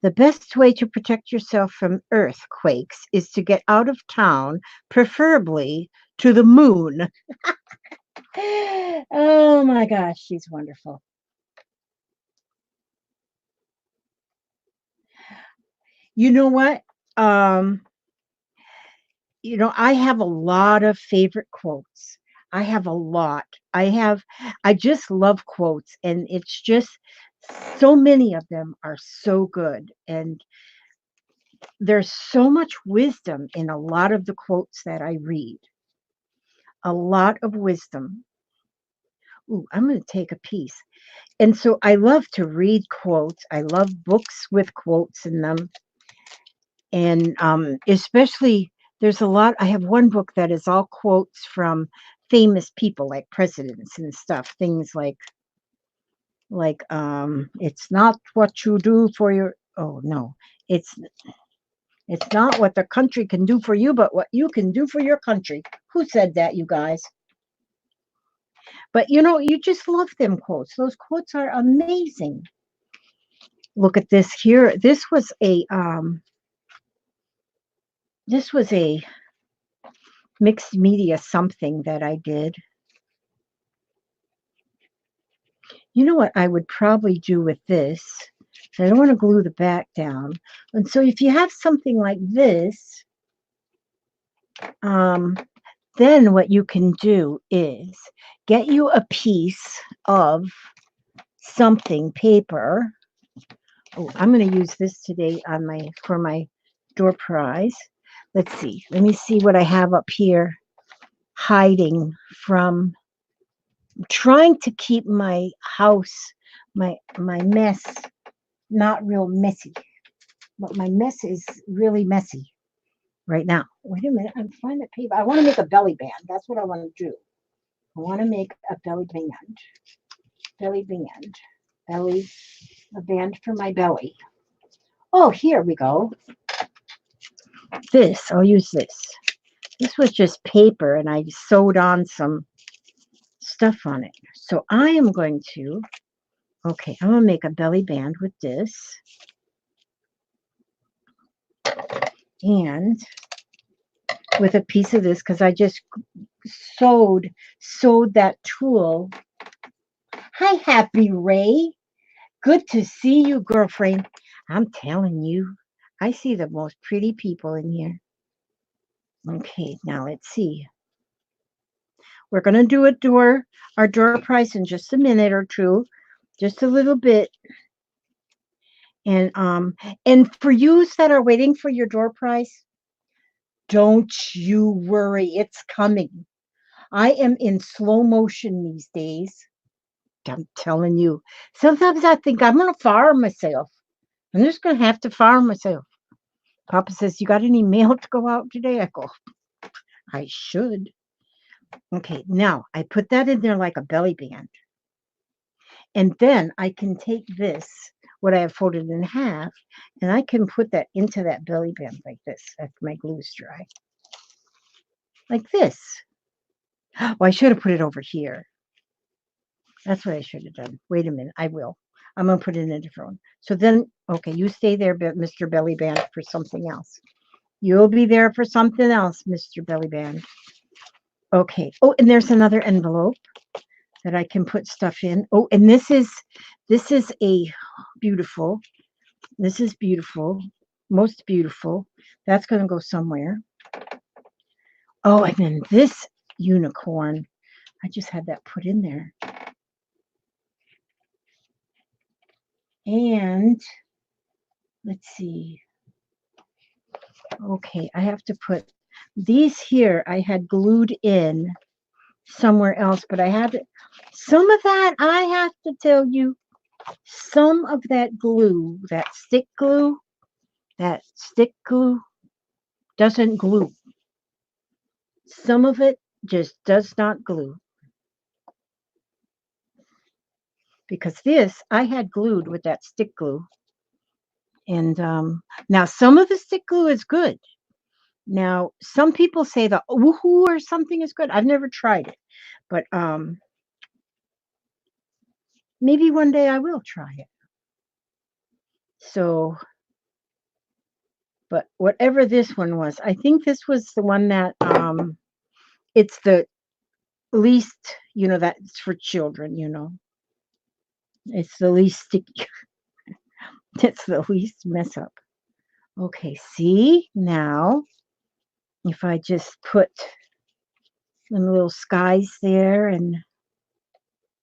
the best way to protect yourself from earthquakes is to get out of town, preferably to the moon. Oh my gosh, she's wonderful. You know what? I have a lot of favorite quotes. I have a lot. I just love quotes, and it's just so many of them are so good. And there's so much wisdom in a lot of the quotes that I read. A lot of wisdom. Ooh, I'm going to take a piece. And so I love to read quotes. I love books with quotes in them. And especially, there's a lot. I have one book that is all quotes from famous people like presidents and stuff. Things like it's not what you do for your. Oh no, it's it's not what the country can do for you, but what you can do for your country. Who said that, you guys? But you just love them quotes. Those quotes are amazing. Look at this here. This was a mixed media something that I did. You know what I would probably do with this? I don't want to glue the back down. And so if you have something like this, then what you can do is get you a piece of something, paper. Oh, I'm going to use this today for my door prize. Let's see. Let me see what I have up here hiding from trying to keep my house, my mess, not real messy. But my mess is really messy right now. Wait a minute. I'm trying to paper. I want to make a belly band. That's what I want to do. I want to make a belly band. Belly band. A band for my belly. Oh, here we go. I'll use this. This was just paper and I sewed on some stuff on it. So I am going to, okay, I'm going to make a belly band with this. And with a piece of this, because I just sewed that tulle. Hi, Happy Ray. Good to see you, girlfriend. I'm telling you, I see the most pretty people in here. Okay, now let's see. We're going to do our door prize in just a minute or two, just a little bit. And for yous that are waiting for your door prize, don't you worry, it's coming. I am in slow motion these days. I'm telling you. Sometimes I think I'm going to fire myself. I'm just going to have to fire myself. Papa says, you got any mail to go out today? I go, I should. Okay, now I put that in there like a belly band. And then I can take this, what I have folded in half, and I can put that into that belly band like this after my glue is dry. Like this. Oh, I should have put it over here. That's what I should have done. Wait a minute. I will. I'm going to put it in a different one. So then, okay, you stay there, Mr. Belly Band, for something else. You'll be there for something else, Mr. Belly Band. Okay. Oh, and there's another envelope that I can put stuff in. Oh, and this is a beautiful. This is beautiful. Most beautiful. That's going to go somewhere. Oh, and then this unicorn. I just had that put in there. And let's see. Okay, I have to put these here. I had glued in somewhere else, but I had some of that. I have to tell you, some of that glue, that stick glue doesn't glue. Some of it just does not glue. Because this I had glued with that stick glue. And now some of the stick glue is good. Now, some people say the woohoo or something is good. I've never tried it, but maybe one day I will try it. So, but whatever this one was, I think this was the one that it's the least, that's for children, It's the least sticky. It's the least mess up. Okay, see now, if I just put some little skies there and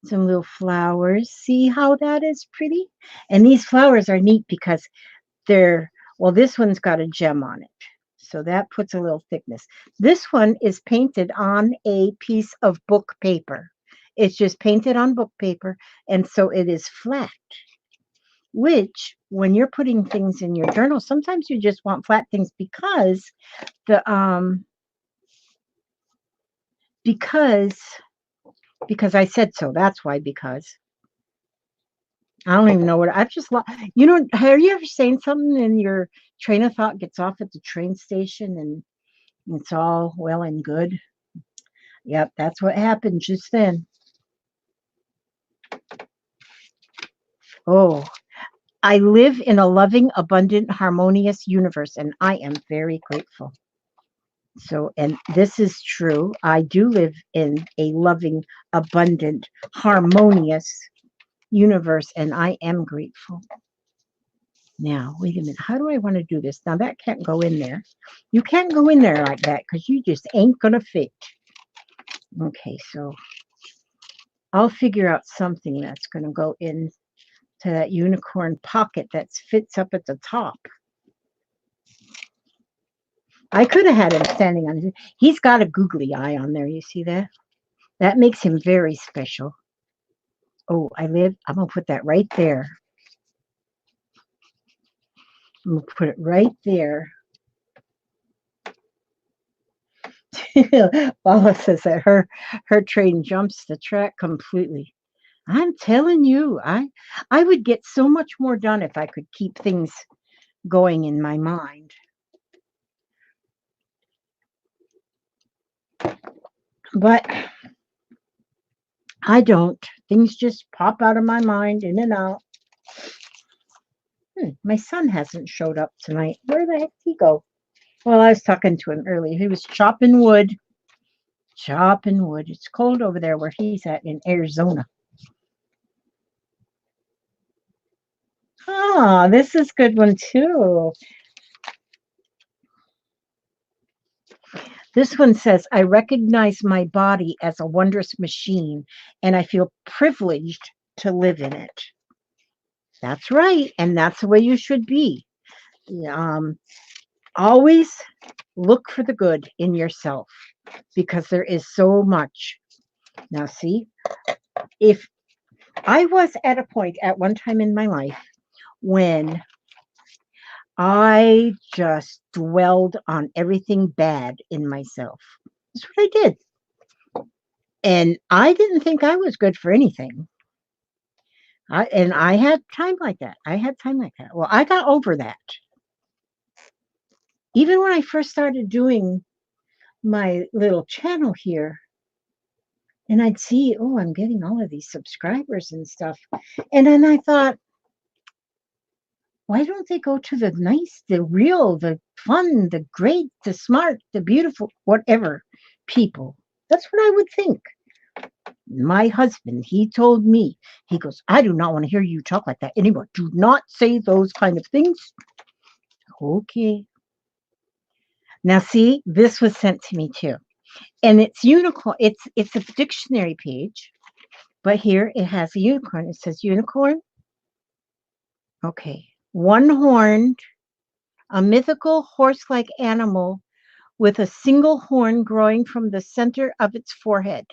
some little flowers. See how that is pretty? And these flowers are neat because this one's got a gem on it. So that puts a little thickness. This one is painted on a piece of book paper. It's just painted on book paper. And so it is flat, which when you're putting things in your journal, sometimes you just want flat things because I said so. That's why, because I don't even know what I've just lost. Are you ever saying something and your train of thought gets off at the train station and it's all well and good? Yep, that's what happened just then. Oh, I live in a loving, abundant, harmonious universe, and I am very grateful. So, and this is true. I do live in a loving, abundant, harmonious universe, and I am grateful. Now, wait a minute. How do I want to do this? Now, that can't go in there. You can't go in there like that because you just ain't going to fit. Okay, so I'll figure out something that's going to go into that unicorn pocket that fits up at the top. I could have had him standing on his. He's got a googly eye on there. You see that? That makes him very special. Oh, I'm going to put that right there. I'm going to put it right there. Paula says that her train jumps the track completely. I'm telling you, I would get so much more done if I could keep things going in my mind. But I don't. Things just pop out of my mind, in and out. My son hasn't showed up tonight. Where the heck did he go? Well, I was talking to him earlier. He was chopping wood. Chopping wood. It's cold over there where he's at in Arizona. Oh, this is a good one too. This one says, I recognize my body as a wondrous machine, and I feel privileged to live in it. That's right, and that's the way you should be. Always look for the good in yourself because there is so much. Now, see, if I was at a point at one time in my life when I just dwelled on everything bad in myself. That's what I did. And I didn't think I was good for anything. I had time like that. Well, I got over that. Even when I first started doing my little channel here, And I'd see, oh, I'm getting all of these subscribers and stuff. And then I thought, why don't they go to the nice, the real, the fun, the great, the smart, the beautiful, whatever people? That's what I would think. My husband, he told me, he goes, I do not want to hear you talk like that anymore. Do not say those kind of things. Okay. Now see, this was sent to me too. And it's unicorn, it's a dictionary page, but here it has a unicorn. It says unicorn. Okay. One horned, a mythical horse-like animal with a single horn growing from the center of its forehead.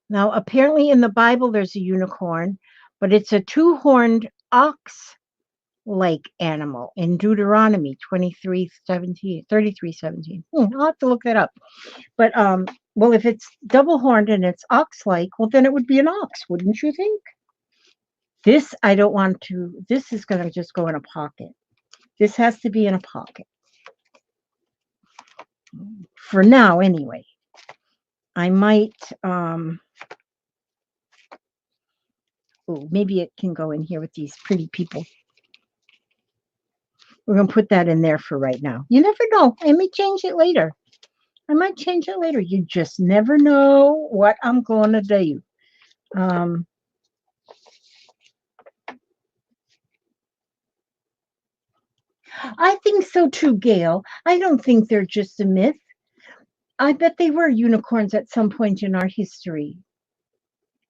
Now, apparently in the Bible, there's a unicorn, but it's a two-horned ox-like animal in Deuteronomy 23:17, 33:17. I'll have to look that up. But, well, if it's double-horned and it's ox-like, well, then it would be an ox, wouldn't you think? This, I don't want to, this is going to just go in a pocket. This has to be in a pocket. For now, anyway. I might, oh, maybe it can go in here with these pretty people. We're going to put that in there for right now. You never know. I may change it later. I might change it later. You just never know what I'm going to do. I think so too, Gail. I don't think they're just a myth. I bet they were unicorns at some point in our history.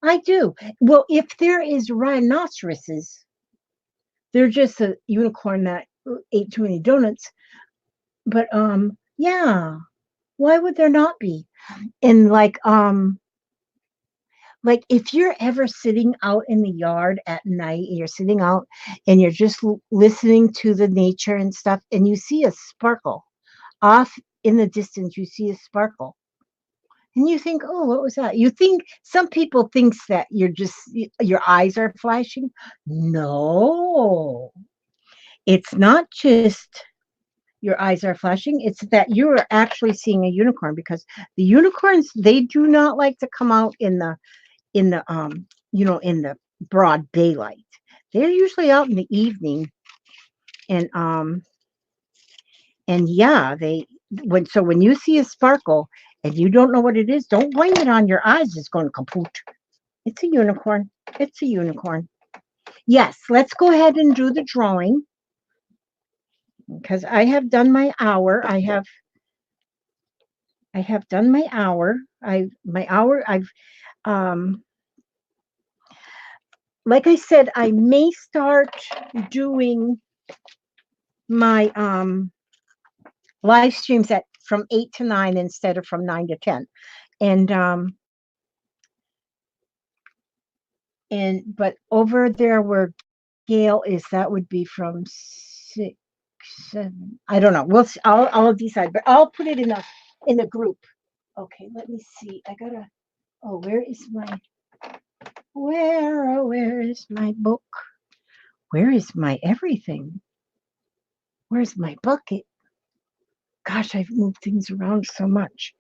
I do. Well, if there is rhinoceroses, they're just a unicorn that ate too many donuts. But yeah, why would there not be? And like if you're ever sitting out in the yard at night, and you're sitting out and you're just listening to the nature and stuff, and you see a sparkle off in the distance, you see a sparkle. And you think, oh, what was that? You think some people thinks that you're just your eyes are flashing. No, it's not just your eyes are flashing. It's that you are actually seeing a unicorn because the unicorns they do not like to come out in the in the broad daylight. They're usually out in the evening and and yeah, they when you see a sparkle and you don't know what it is, don't blame it on your eyes. It's going kaput. It's a unicorn. It's a unicorn. Yes, let's go ahead and do the drawing because I have done my hour. I have done my hour. I've um like I said, I may start doing my live streams at from 8 to 9 instead of from 9 to 10. And but over there where Gail is, that would be from 6, 7. I don't know. I'll decide, but I'll put it in the group. Okay, let me see. I gotta. Oh, where is my book? Where is my everything? Where's my bucket? Gosh, I've moved things around so much.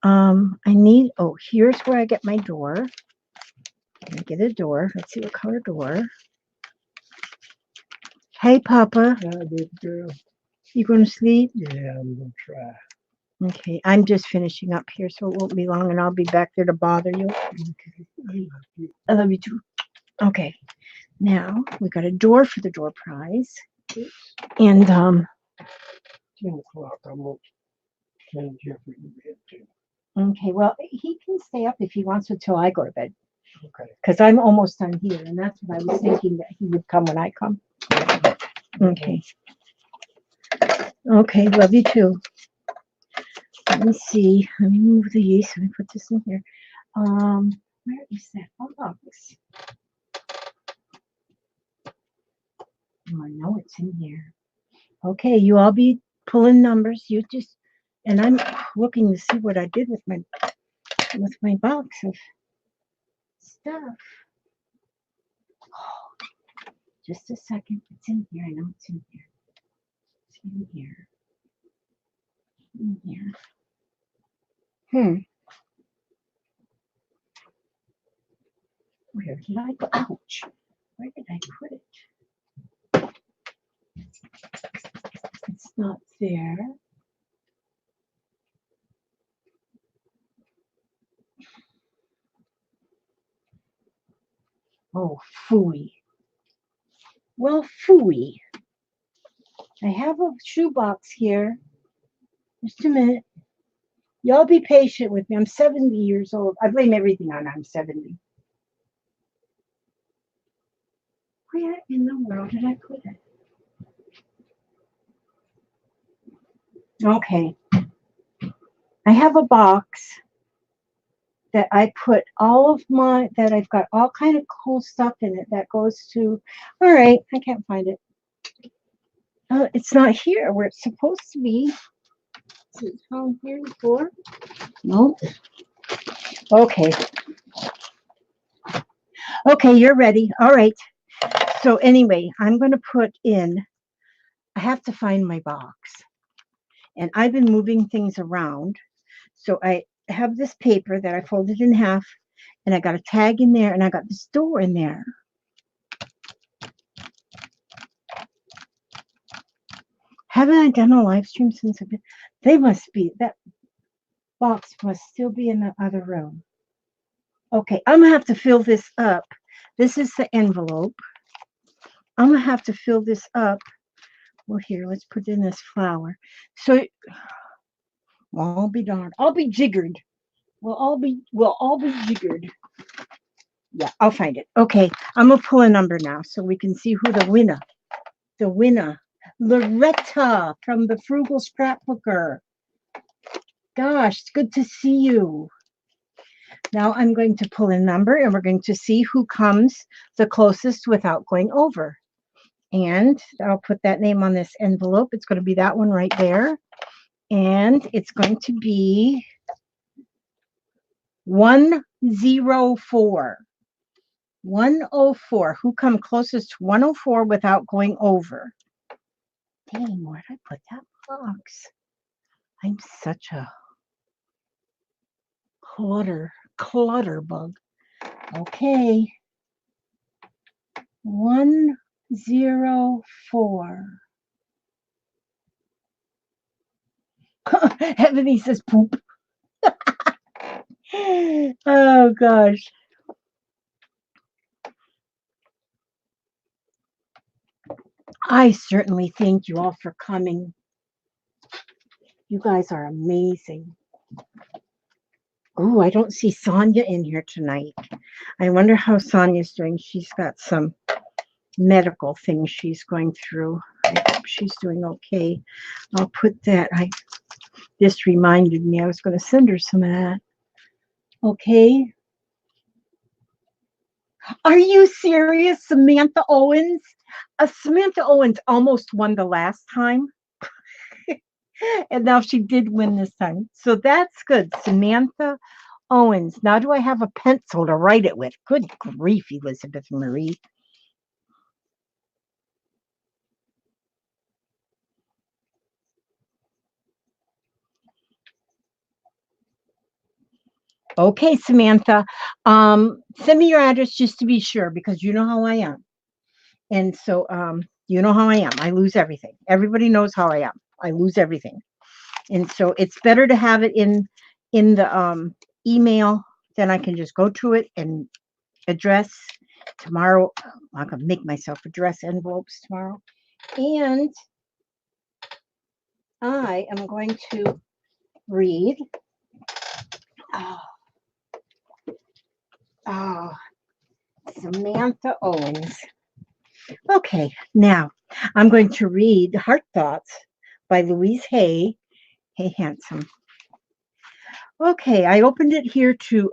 I need. Oh, here's where I get my door. Let me get a door. Let's see what color door. Hey, Papa.
Yeah, baby girl.
You going to sleep?
Yeah, I'm gonna try.
Okay, I'm just finishing up here, so it won't be long, and I'll be back there to bother you.
Okay.
I love you too. Okay, now we got a door for the door prize, and
10 o'clock. I'm gonna send Jeffrey to bed too.
okay, well he can stay up if he wants until I go to bed,
Okay.
because I'm almost done here, and that's what I was thinking that he would come when I come. Okay. Okay, love you too. Let me see. Let me move these. Let me put this in here. Where is that box? Oh, I know it's in here. Okay, you all be pulling numbers. You just and I'm looking to see what I did with my box of stuff. Oh, just a second. It's in here. I know it's in here. It's in here. in here. Where did I go? Ouch. Where did I put it? It's not there. Oh, phooey. Well, phooey. I have a shoebox here. Just a minute. Y'all be patient with me. I'm 70 years old. I blame everything on I'm 70. Where in the world did I put it? Okay. I have a box that I put all of my, that I've got all kind of cool stuff in it that goes to, all right, I can't find it. It's not here where it's supposed to be. Is it down here before? Nope. Okay. Okay, you're ready. All right. So anyway, I'm going to put in, I have to find my box. And I've been moving things around. So I have this paper that I folded in half, and I got a tag in there, and I got this door in there. Haven't I done a live stream since I've been? They must be, that box must still be in the other room. Okay, I'm going to have to fill this up. This is the envelope. I'm going to have to fill this up. Well, here, let's put in this flower. So, well, I'll be darned. I'll be jiggered. We'll all be jiggered. Yeah, I'll find it. Okay, I'm going to pull a number now so we can see who the winner. Loretta from the Frugal Scrapbooker. Gosh, it's good to see you. Now I'm going to pull a number and we're going to see who comes the closest without going over. And I'll put that name on this envelope. It's going to be that one right there. And it's going to be 104. 104. Who come closest to 104 without going over? Dang, where did I put that box? I'm such a clutter bug. Okay. 104. Ebony says poop. Oh gosh. I certainly thank you all for coming. You guys are amazing. Oh, I don't see Sonia in here tonight. I wonder how Sonia's doing. She's got some medical things she's going through. I hope she's doing okay. I'll put that. This reminded me I was going to send her some of that. Okay. Are you serious, Samantha Owens? Samantha Owens almost won the last time. And now she did win this time. So that's good. Samantha Owens. Now do I have a pencil to write it with? Good grief, Elizabeth Marie. Okay, Samantha. Send me your address just to be sure, because you know how I am. And so you know how I am. I lose everything. Everybody knows how I am. I lose everything. And so it's better to have it in the email. Then I can just go to it and address tomorrow. I'm going to make myself address envelopes tomorrow. And I am going to read. Samantha Owens. Okay, now I'm going to read Heart Thoughts by Louise Hay. Hey, handsome. Okay, I opened it here to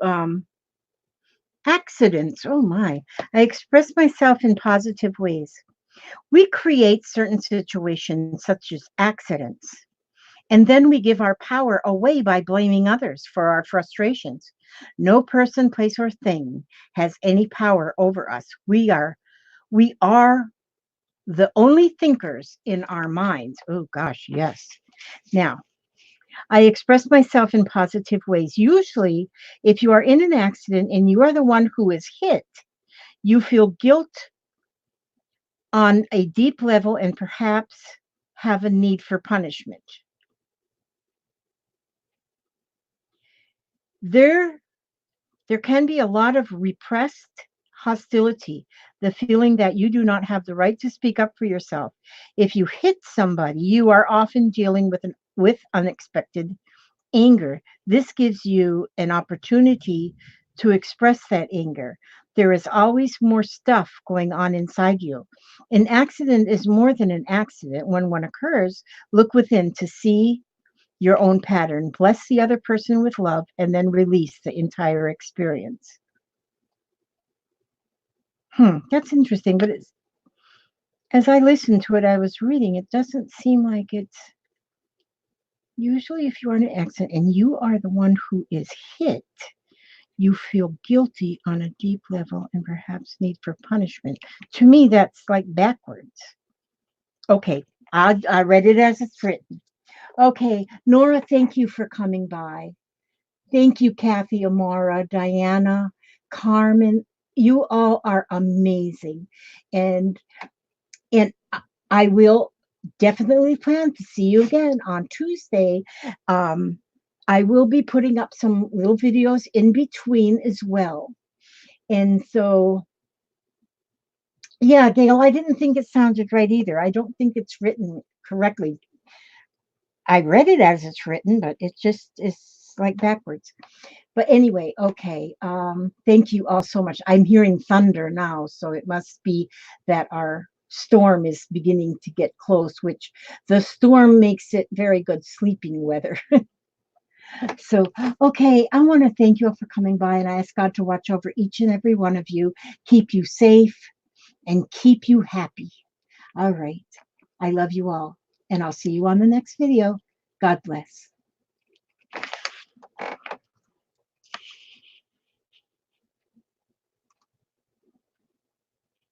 accidents. Oh my. I express myself in positive ways. We create certain situations such as accidents, and then we give our power away by blaming others for our frustrations. No person, place, or thing has any power over us. We are the only thinkers in our minds. Oh gosh, yes. Now, I express myself in positive ways. Usually, if you are in an accident and you are the one who is hit, you feel guilt on a deep level and perhaps have a need for punishment. There there can be a lot of repressed hostility, the feeling that you do not have the right to speak up for yourself. If you hit somebody, you are often dealing with unexpected anger. This gives you an opportunity to express that anger. There is always more stuff going on inside you. An accident is more than an accident. When one occurs, look within to see your own pattern. Bless the other person with love and then release the entire experience. That's interesting. But as I listened to it, I was reading, it doesn't seem like it's usually if you're in an accident and you are the one who is hit, you feel guilty on a deep level and perhaps need for punishment. To me, that's like backwards. Okay, I read it as it's written. Okay, Nora, thank you for coming by. Thank you, Kathy, Amara, Diana, Carmen. You all are amazing. And and I will definitely plan to see you again on Tuesday. Um, I will be putting up some little videos in between as well. And so, yeah, Gail, I didn't think it sounded right either. I don't think it's written correctly. I read it as it's written, but it just is like backwards. But anyway, okay. Thank you all so much. I'm hearing thunder now, so it must be that our storm is beginning to get close, which the storm makes it very good sleeping weather. So, okay, I want to thank you all for coming by, and I ask God to watch over each and every one of you, keep you safe, and keep you happy. All right. I love you all, and I'll see you on the next video. God bless.